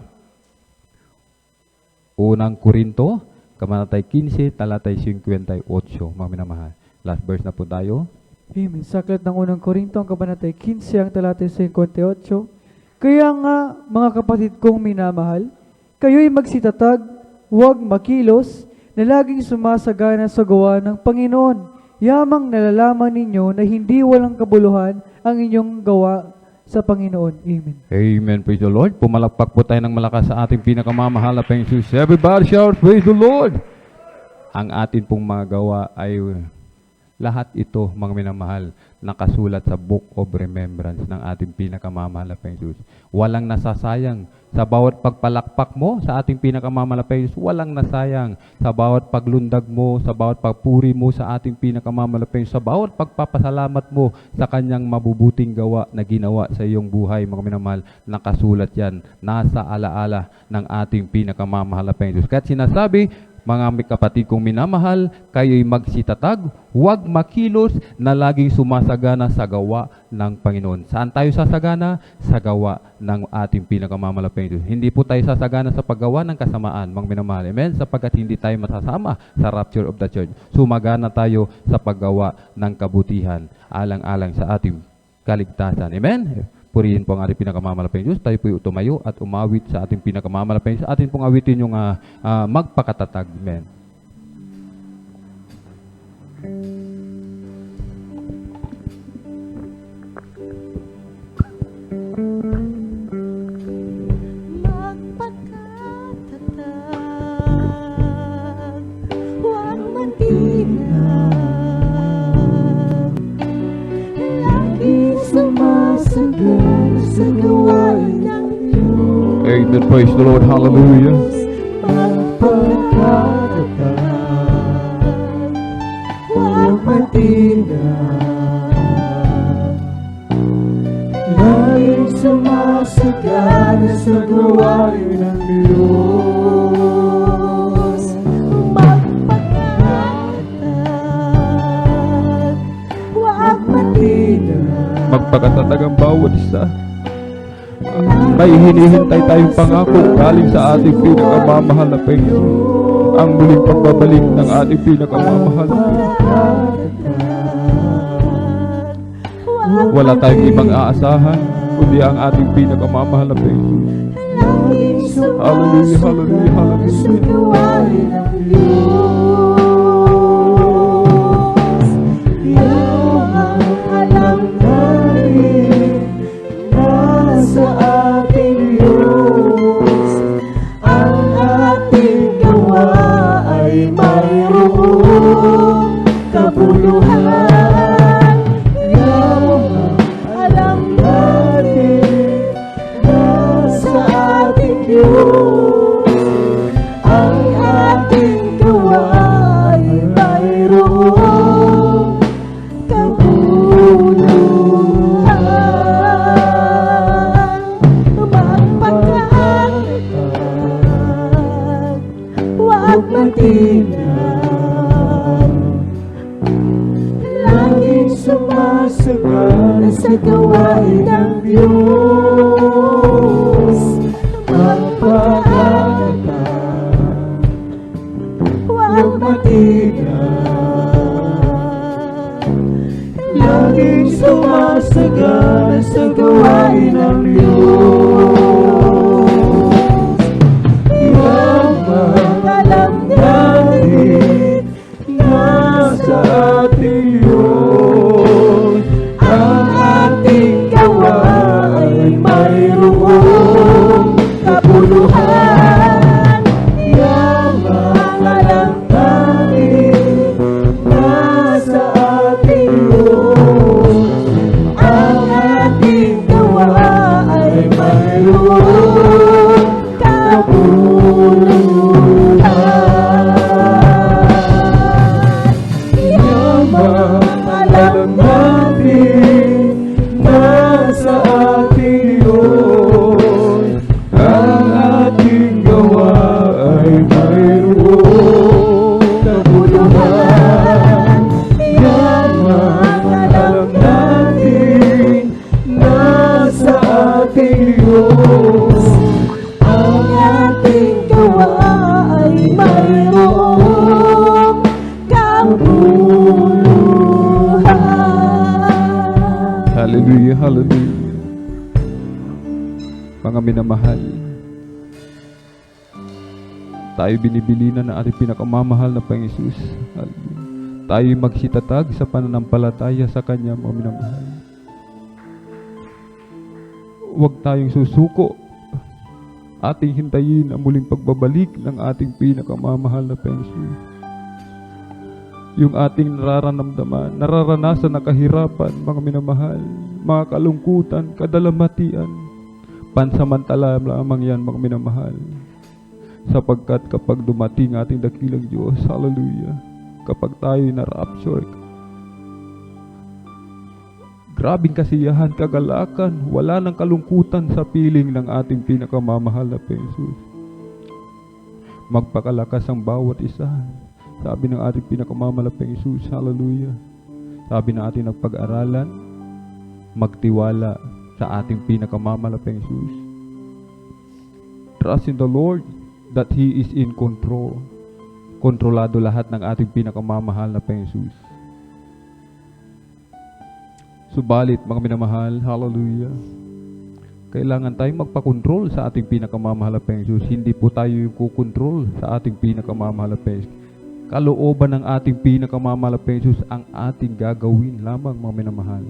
Unang Korinto, Kabanatay 15, talatay 58, mga minamahal. Last verse na po tayo. Amen. Sa aklat ng unang Korinto, ang kabanatay 15, ang talatay 58. Kaya nga, mga kapatid kong minamahal, kayo'y magsitatag, huwag makilos, na laging sumasagana sa gawa ng Panginoon. Yamang nalalaman ninyo na hindi walang kabuluhan ang inyong gawa sa Panginoon. Amen. Amen. Praise the Lord. Pumalakpak po tayo ng malakas sa ating pinakamamahal na Panginoon Jesus. Everybody shout, praise the Lord! Ang atin pong mga gawa ay lahat ito, mga minamahal, nakasulat sa Book of Remembrance ng ating pinakamamahal na Panginoon Jesus. Walang nasasayang. Sa bawat pagpalakpak mo sa ating pinakamamahal na Panginoon Jesus, walang nasayang. Sa bawat paglundag mo, sa bawat pagpuri mo sa ating pinakamamahal na Panginoon Jesus, sa bawat pagpapasalamat mo sa kanyang mabubuting gawa na ginawa sa iyong buhay, mga minamahal, nakasulat yan. Nasa alaala ng ating pinakamamahal na Panginoon Jesus. Kaya't sinasabi, mga kapatid kong minamahal, kayo'y magsitatag, huwag makilos, na laging sumasagana sa gawa ng Panginoon. Saan tayo sasagana? Sa gawa ng ating pinakamamahal na Panginoon. Hindi po tayo sasagana sa paggawa ng kasamaan, mga minamahal. Amen? Sapagkat hindi tayo masasama sa rapture of the church. Sumagana tayo sa paggawa ng kabutihan, alang-alang sa ating kaligtasan. Amen? Purihin po ang ating pinakamamahal Diyos. Tayo po'y tumayo at umawit sa ating pinakamamahal Diyos. Atin pong awitin yung magpakatatag. Amen. Magpakatatag, huwag magtinag, lagi sumasagot sa gawain ng Diyos. Amen. Praise the Lord. Hallelujah. Magpakatatag, huwag magtinag, laging sumasagana sa gawain ng Diyos. Magpakatatag, huwag magtinag, Magpakatatag ang bawat isa. May hinihintay tayong pangako galing sa ating pinakamamahal na Panginoon. Ang muling pagbabalik ng ating pinakamamahal na Panginoon. Wala tayong ibang aasahan, kundi ang ating pinakamamahal na Panginoon. Hallelujah, hallelujah, hallelujah. Sa ating Diyos, ang ating gawa ay mayroong kabuluhan. Yaman, alam natin na sa ating Diyos, ang ating gawa ay mayroong kabuluhan. Huwag magtinag, laging sumasagana sa gawain ng Diyos. Magpakatatag, huwag magtinag, laging sumasagana sa gawain ng Diyos. Alam natin na sa ating Diyos, ang ating gawa ay mayroong kabuluhan. Yamang alam natin na sa ating Diyos, ang ating gawa ay mayroong Hallelujah, hallelujah. Mga minamahal, tayo binibilinan ng ating pinakamamahal na Panginoon Jesus. Hallelujah. Tayo magsitatag sa pananampalataya sa Kanya, mga minamahal. Huwag tayong susuko. Ating hintayin ang muling pagbabalik ng ating pinakamamahal na Panginoon Jesus. Yung ating nararanasan na kahirapan, mga minamahal, mga kalungkutan, kadalamatian, pansamantala lamang yan, mga minamahal. Sapagkat kapag dumating ating dakilang Diyos, hallelujah, kapag tayo na-rapture, grabing kasiyahan, kagalakan, wala nang kalungkutan sa piling ng ating pinakamamahal na Jesus. Magpakalakas ang bawat isa. Sabi ng ating pinakamamahal na Jesus, hallelujah. Sabi ng ating nagpag-aralan, magtiwala sa ating pinakamamahal na Jesus. Trust in the Lord that He is in control. Kontrolado lahat ng ating pinakamamahal na Jesus. Subalit, mga minamahal, hallelujah, kailangan tayong magpakontrol sa ating pinakamamahal na Jesus. Hindi po tayo yung kukontrol sa ating pinakamamahal na Jesus. Kalooban ng ating pinakamamahal na Jesus ang ating gagawin lamang, mga minamahal.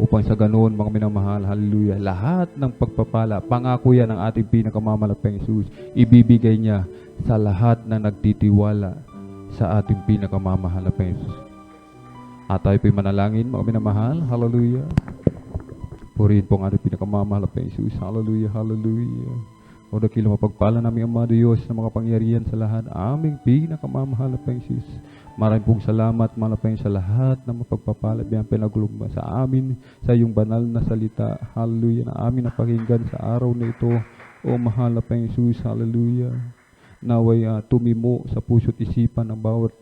Upang sa ganoon, mga minamahal, hallelujah, lahat ng pagpapala, pangako yan ng ating pinakamamahal na Jesus, ibibigay niya sa lahat na nagtitiwala sa ating pinakamamahal na Jesus. At tayo po'y manalangin, mga minamahal, hallelujah. Purihin po ang ating pinakamamahal na Jesus, hallelujah, hallelujah. O dakila mapagpala namin ang mga Diyos na mga pangyarihan sa lahat, aming pinakamamahal na Jesus. Maraming pong salamat, malapay sa lahat na mapagpapala, biyang pinagulugma sa amin, sa iyong banal na salita, hallelujah, na amin napakinggan sa araw na ito, o mahal na Jesus, hallelujah. Naway tumimo sa puso't isipan ng bawat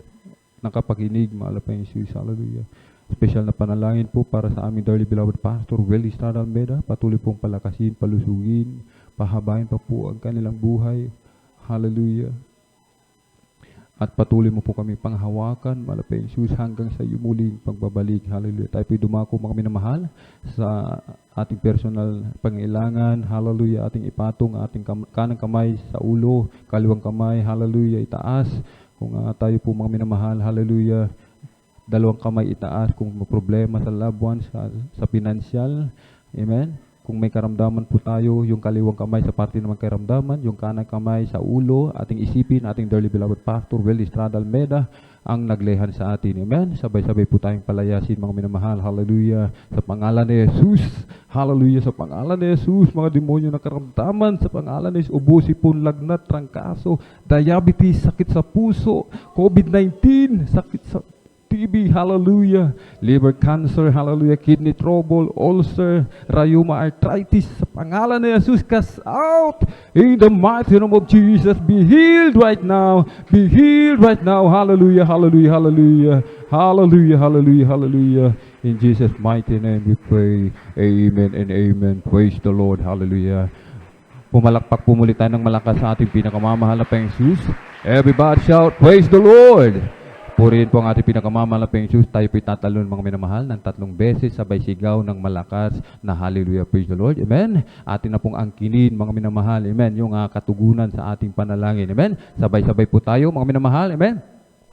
nakapakinig, mahal na Jesus, hallelujah. Special na panalangin po para sa aming dearly beloved Pastor Will Estrada Almeida, patuloy pong palakasin, palusugin, pahabain pa po ang kanilang buhay, hallelujah. At patuloy mo po kami panghawakan, mahal na Jesus, hanggang sa iyong muling pagbabalik, hallelujah. Tayo po'y dumako, mga minamahal, sa ating personal pangailangan, hallelujah, ating ipatong, ating kanang kamay sa ulo, kaliwang kamay, hallelujah, itaas. Kung tayo po, mga minamahal, hallelujah, dalawang kamay itaas kung may problema sa loved ones, sa pinansyal, amen. Kung may karamdaman po tayo, yung kaliwang kamay sa parte naman karamdaman, yung kanang kamay sa ulo, ating isipin, ating dearly beloved Pastor Will Estrada Almeida, ang naglehan sa atin. Amen? Sabay-sabay po tayong palayasin, mga minamahal. Hallelujah. Sa pangalan ni Jesus. Hallelujah. Sa pangalan ni Jesus, mga demonyo na karamdaman. Sa pangalan ni Jesus, ubo, sipon, lagnat, trangkaso, diabetes, sakit sa puso, COVID-19, sakit sa TB, hallelujah, liver cancer, hallelujah, kidney trouble, ulcer, rheuma arthritis, sa pangalan ni Jesus, cast out, in the mighty name of Jesus, be healed right now, hallelujah, hallelujah, hallelujah, hallelujah, hallelujah, hallelujah, in Jesus' mighty name we pray, amen and amen, praise the Lord, hallelujah. Pumalakpak po muli tayo ng malakas sa ating pinakamamahal na Jesus. Everybody shout, praise the Lord! Purihin po ang ating pinakamamahal na Jesus. Tayo po'y tatalon, mga minamahal, ng 3 beses sabay sigaw ng malakas na hallelujah, praise the Lord, amen. Atin na pong angkinin, mga minamahal, amen, yung katugunan sa ating panalangin, amen. Sabay-sabay po tayo, mga minamahal, amen.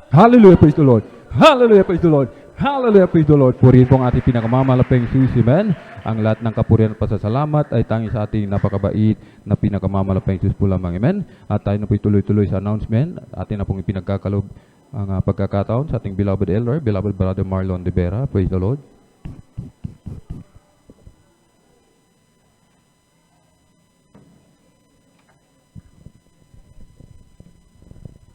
Hallelujah, praise the Lord, hallelujah, praise the Lord, hallelujah, praise the Lord. Purihin po ang ating pinakamamahal na Jesus, amen. Ang lahat ng kapurihan at pasasalamat ay tangi sa ating napakabait na pinakamamahal na Jesus po lamang, amen. At tayo na po'y tuloy-tuloy sa announcement. Atin na pong ipinagkakalob ang pagkakataon sa ating beloved elder, beloved brother Marlon de Vera. Praise the Lord.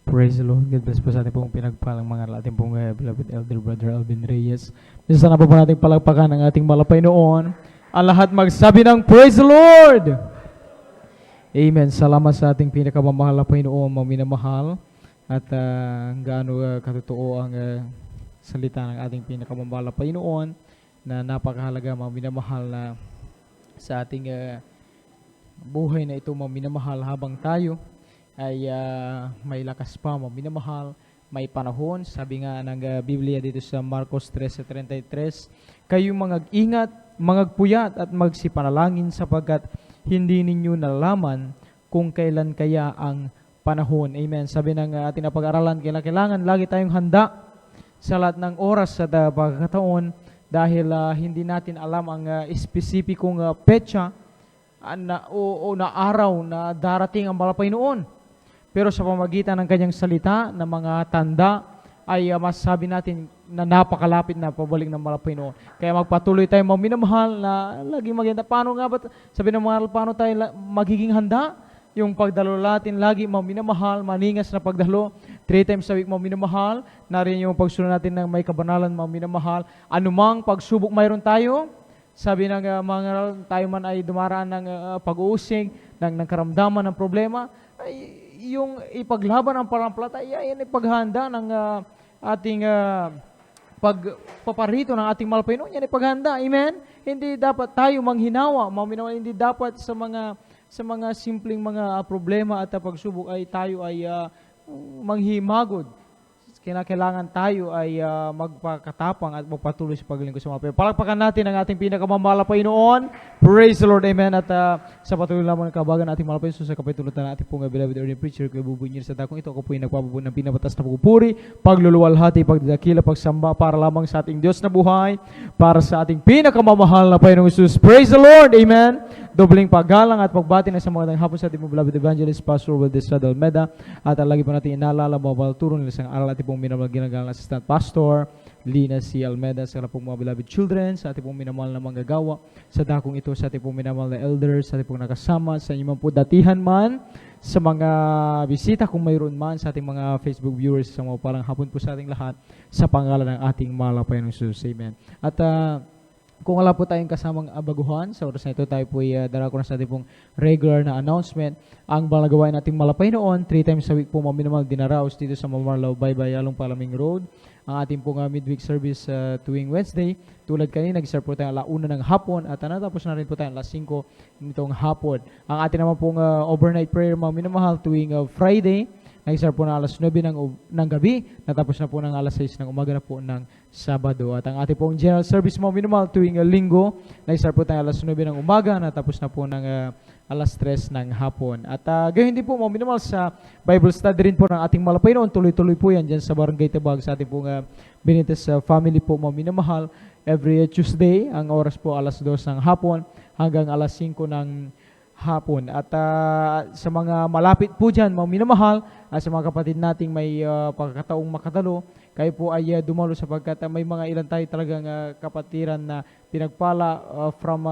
Praise the Lord. God bless po sa ating pong pinagpalang mga ating pong beloved elder brother Alvin Reyes. Minsan na po nating palagpakan ng ating malapay noon. Ang lahat magsabi ng Praise the Lord! Amen. Salamat sa ating pinakamamahal na Panginoon, mga minamahal. At gaano katotoo ang salita ng ating pinakamamahal na Panginoon na napakahalaga, mga minamahal, na sa ating buhay na ito, mga minamahal, habang tayo ay may lakas pa, mga minamahal, may panahon. Sabi nga ng Biblia dito sa Marcos 13:33, kayong mga ingat mangagpuyat at magsipanalangin sapagkat hindi ninyo nalalaman kung kailan kaya ang panahon. Amen. Sabi ng ating napag-aralan, kailangan lagi tayong handa sa lahat ng oras at pagkakataon dahil hindi natin alam ang espesipikong petsa o na araw na darating ang Panginoon. Pero sa pamagitan ng kanyang salita ng mga tanda ay masasabi natin na napakalapit na pabalik ng Panginoon. Kaya magpatuloy tayo minamahal na laging maganda. Paano nga ba? Sabi ng mga paano tayo magiging handa? Yung pagdalo natin lagi minamahal, maningas na pagdalo, 3 times a week minamahal, narin yung pagsunod natin ng may kabanalan minamahal. Anumang pagsubok mayroon tayo, sabi ng mga tayo man ay dumaraan ng pag-uusig, ng karamdaman ng problema, ay yung ipaglaban ng pananampalataya, yan ay paghanda ng ating pagpaparito ng ating mahal Panginoon, yan ay paghanda. Amen? Hindi dapat tayo manghinawa, hindi dapat sa mga simpleng mga problema at pagsubok ay tayo ay manghimagod. Kailangan tayo ay magpakatapang at magpatuloy sa paglingkod sa mga Panginoon. Palakpakan natin ang ating pinakamamahal na Panginoon. Praise the Lord, amen. At sa patuloy lamang ng kabagan nating mahal Panginoon, sa kapitulutan natin pong beloved early preacher, kay Bubunyir sa dakong ito, ako po yung nagpapabuo ng pinabatas na pagpupuri, pagluluwalhati, pagdadakila, pagsamba, para lamang sa ating Diyos na buhay, para sa ating pinakamamahal na Panginoong Jesus. Praise the Lord, amen. Dobling paggalang at pagbati na sa mga hapon sa ating beloved evangelist, Pastor Valdez Almeida, at lagi pa natin inaalala mga turo nila sa aral ating pong minamahal ginagalang assistant pastor, Lina C. Almeida, sa pong mga beloved children, sa ating pong minamahal na manggagawa, sa dakong ito, sa ating pong minamahal na elders, sa ating pong nakasama, sa inyong po datihan man, sa mga bisita kung mayroon man, sa ating mga Facebook viewers, sa mga parang hapon po sa ating lahat, sa pangalan ng ating mahal na Panginoong Jesus. Amen. At kung wala po tayong kasamang baguhan, sa oras na ito tayo po darako na sa ating pong regular na announcement. Ang balagawain nating malapay noon, 3 times a week po minimal dinaraos dito sa Mamarlaw, Baybay, Along Palaming Road. Ang ating pong midweek service tuwing Wednesday. Tulad kanina, nag-start po tayo 1:00 ng hapon at natapos na rin po tayo 5:00 nitong hapon. Ang ating naman pong overnight prayer mga minamahal tuwing Friday. Nag-start po na 9:00 ng gabi, natapos na po ng 6:00 ng umaga na po ng Sabado. At ang ating pong general service mo minimal tuwing Linggo, nag-start po tayo 9:00 ng umaga, natapos na po ng 3:00 ng hapon. At gayon din po mo minimal sa Bible study rin po ng ating malapay noon, tuloy-tuloy po yan dyan sa Barangay Tabag sa ating pong Benitez family po mo minamahal. Every Tuesday, ang oras po 2:00 ng hapon hanggang 5:00 ng hapon. At sa mga malapit po dyan, mga minamahal, sa mga kapatid nating may pagkakataong makatalo, kayo po ay dumalo sapagkat may mga ilan tayo talagang kapatiran na pinagpala from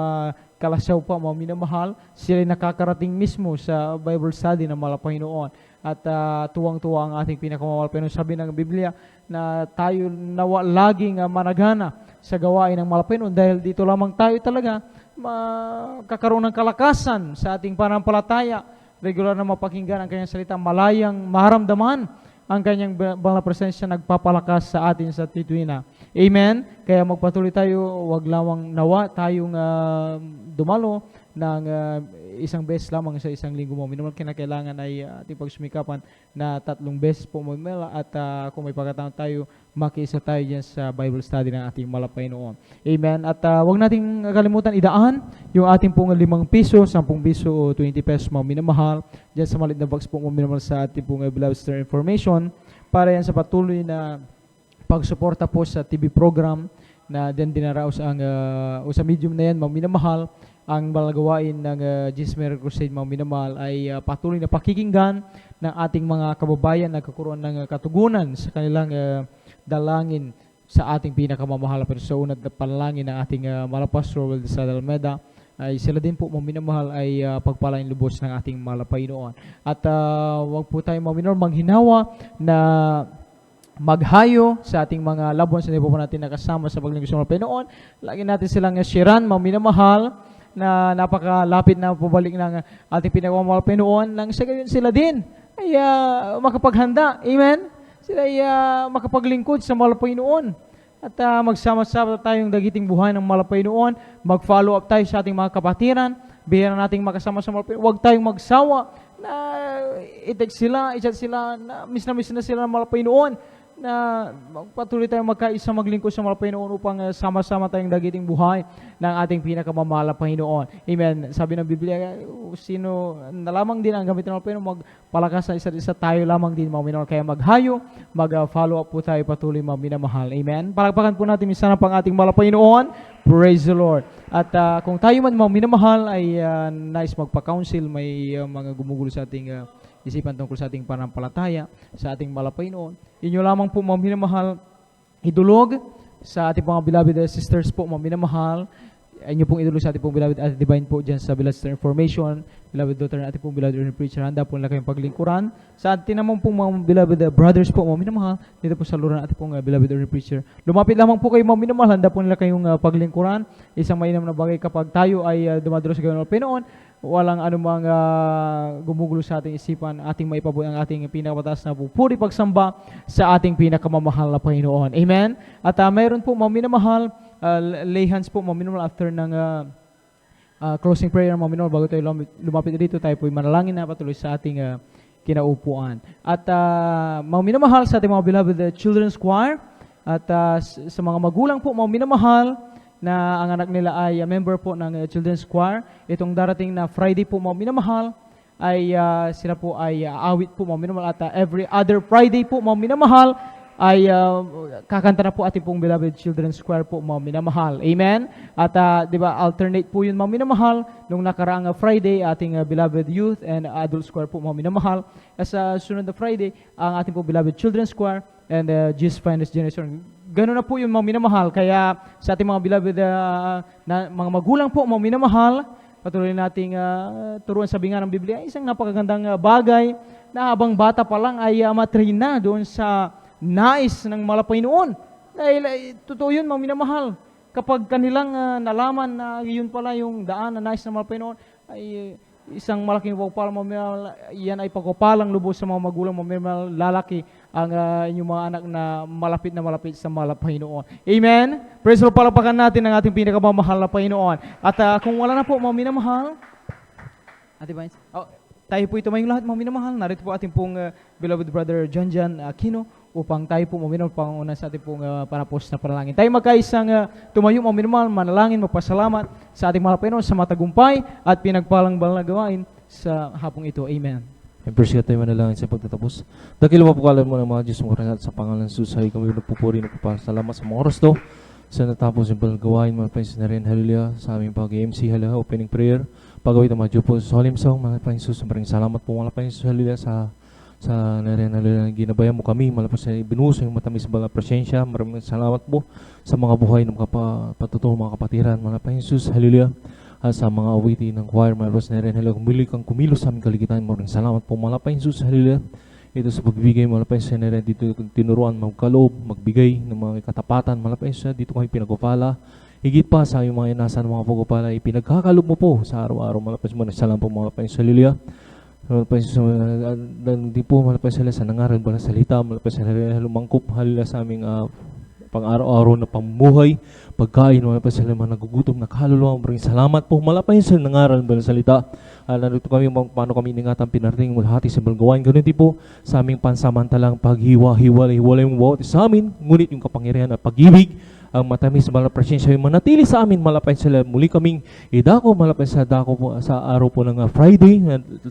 Kalasaw pa, mga minamahal. Sila nakakarating mismo sa Bible study ng Panginoon. At tuwang-tuwa ang ating pinakamamahal Panginoon. Sabi ng Biblia na tayo nawa laging managana sa gawain ng Panginoon dahil dito lamang tayo talaga makakaroon ng kalakasan sa ating pananampalataya, regular na mapakinggan ang kanyang salita, malayang maramdaman ang kanyang banal na presensya nagpapalakas sa atin sa tituina. Amen? Kaya magpatuloy tayo, wag lamang nawa tayong dumalo ng isang beses lamang sa isang linggo mo. Minimal kinakailangan ay ating pagsumikapan na 3 beses po mo at kung may pagkataon tayo, makiisa tayo dyan sa Bible study ng ating malapay noon. Amen. At huwag nating kalimutan idaan yung ating pong 5 piso, 10 piso o 20 pesos mo minamahal dyan sa maliit na box po mo minamahal sa ating pong beloved star information para yan sa patuloy na pagsuporta po sa TV program na din dinaraos ang sa medium na yan minamahal. Ang balagawain ng Gismer Crusade mga minamahal ay patuloy na pakikinggan ng ating mga kababayan na nagkakaroon ng katugunan sa kanilang dalangin sa ating pinakamamahal pero sa unang panalangin ng ating Pastor Valdez Almeida ay sila din po mga minamahal ay pagpalain lubos ng ating malapay noon. At wag po tayo mga manghinawa na maghayo sa ating mga labuan sa po natin nakasama sa paglingkod sa malapay noon. Lagi natin silang sharean mga minamahal na napakalapit na pabalik ng ating pinakamamahal Panginoon nang sa gayon sila din ay makapaghanda. Amen? Sila ay makapaglingkod sa mahal Panginoon. At magsama-sama tayong dagiting buhay ng mahal Panginoon. Mag-follow up tayo sa ating mga kapatiran. Bihira nating makasama sa mahal Panginoon. Huwag tayong magsawa na i-text sila, i-chat sila, na miss na sila ng mahal Panginoon. na patuloy tayong magkaisa maglingkod sa mga Panginoon upang sama-sama tayong dagiting buhay ng ating pinakamamahal na Panginoon. Amen. Sabi ng Biblia, sino na lamang din ang gamitin ng Panginoon, magpalakas sa isa't isa, tayo lamang din mga minamahal. Kaya maghayo, mag-follow up po tayo patuloy mga minamahal. Amen. Palakpakan po natin minsan pang ating mahal na Panginoon. Praise the Lord. At kung tayo man mga minamahal ay nais magpa-counsel, may mga gumugulo sa ating isipan tungkol sa ating panampalataya, sa ating mahal na Panginoon, inyo lamang po mga minamahal idulog sa ating mga beloved sisters po mga minamahal. Inyo pong idulog sa ating pong beloved at divine po dyan sa Beloved Sister Information, beloved daughter na ating pong beloved preacher. Handa po nila kayong paglingkuran. Sa ating naman pong mga beloved brothers po mga minamahal, dito po sa luran ating pong beloved preacher. Lumapit lamang po kayo mga minamahal, handa po nila kayong paglingkuran. Isang mainam na bagay kapag tayo ay dumadalo sa gano'n ng Panginoon, walang anumang gumugulo sa ating isipan, ating maipabuhay ang ating pinakamataas na pupuri pagsamba sa ating pinakamamahal na Panginoon. Amen? At mayroon po mga minamahal, lay hands po mga minamahal after ng closing prayer mga minamahal. Bago tayo lumapit dito, tayo po manalangin na patuloy sa ating kinaupuan. At mga minamahal sa ating mga beloved children's choir, at sa mga magulang po mga minamahal, na ang anak nila ay member po ng Children's Choir. Itong darating na Friday po mga minamahal ay sila po ay awit po mga minamahal at every other Friday po mga minamahal ay kakanta na po ating pong beloved Children's Choir po mga minamahal. Amen? At di ba alternate po yun mga minamahal nung nakaraang Friday ating beloved Youth and Adult Choir po mga minamahal. Sa sunod na Friday ang ating pong beloved Children's Choir and Jesus Finest Generation. Ganun na po yung mga minamahal. Kaya sa ating mga beloved na mga magulang po, mga minamahal, patuloy nating turuan sa bingan ng Biblia, isang napakagandang bagay na habang bata pa lang ay matrain na doon sa nais ng mga Panginoon. Dahil totoo yun mga minamahal. Kapag kanilang nalaman na yun pala yung daan na nais ng mga Panginoon, ay isang malaking pagpapalang mga minamahal. Yan ay pagpapalang lubos sa mga magulang mga minamahal, lalaki ang inyong mga anak na malapit sa mahal na Panginoon. Amen? Praise the Lord, palapakan natin ang ating pinakamamahal na Panginoon. At kung wala na po mga minamahal, tayo po ito mayong lahat mga minamahal. Narito po ating pong beloved brother John Aquino upang tayo po mga minamahal panguna sa ating pong panapos na panalangin. Tayo magkaisang tumayo mga minamahal, manalangin, magpasalamat sa ating mahal na Panginoon sa matagumpay at pinagpalang banal na gawain sa hapong ito. Amen. Empress ka tayo manalangin sa pagtatapos. Dakil mapukalan mo ng mga Diyos mong karangat sa pangalan ng Susay. Kami nagpupuri, nagpapasalamat sa mga oras to. Sa natapos yung gawain, mga Panginoon na rin, hallelujah, sa aming pag-MC, hallelujah, opening prayer. Pagawit ang mga Diyos po sa Solemn Song, mga Panginoon, maraming salamat po, mga Panginoon, hallelujah, sa narin, hallelujah, ginabayan mo kami, malapas sa binuso yung matamis ba na presensya. Maraming salamat po sa mga buhay ng patutuwa, mga kapatiran, mga Panginoon, hallelujah. At sa mga awitin ng choir, mga Panginoon, na rin, hallelujah, kumili kang kumilos sa aming kaligitan. Maraming salamat po, mga Panginoon, hallelujah. Ito sa pagbibigay, mga Panginoon, na rin, dito tinuruan, magkaloob, magbigay ng mga katapatan, mga Panginoon, dito kami pinagupala. Higit pa sa yung mga inasan, mga pagupala, ipinagkakalob mo po sa araw-araw, mga Panginoon, salamat po, mga Panginoon, hallelujah. Hindi po, mga Panginoon, sa nangaral ba na salita, mga Panginoon, lumangkop, hallelujah, sa aming pang-araw-araw na pamumuhay, pagkain, mga Panginoon, mga nagugutom, nakaluluwa, maraming salamat po, mga Panginoon, nangaral ba na salita. Nandito kami paano kami iningatan pinarating mulhati sa balgawain. Ganun din po sa aming pansamantalang paghiwa-hiwalay mo bawat sa amin, ngunit yung kapangyarihan at pag-ibig, ang matamis sa malang presensya yung manatili sa amin, malapay sila. Muli kaming idako, malapay sa dako po sa araw po ng Friday,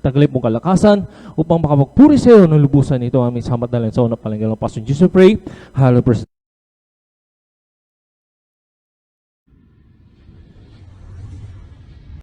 taglip mong kalakasan, upang makapagpuri sa iyo ng lubusan ito aming samat na lang sa unang palanggan ng Pastor Jesus pray. Hallelujah.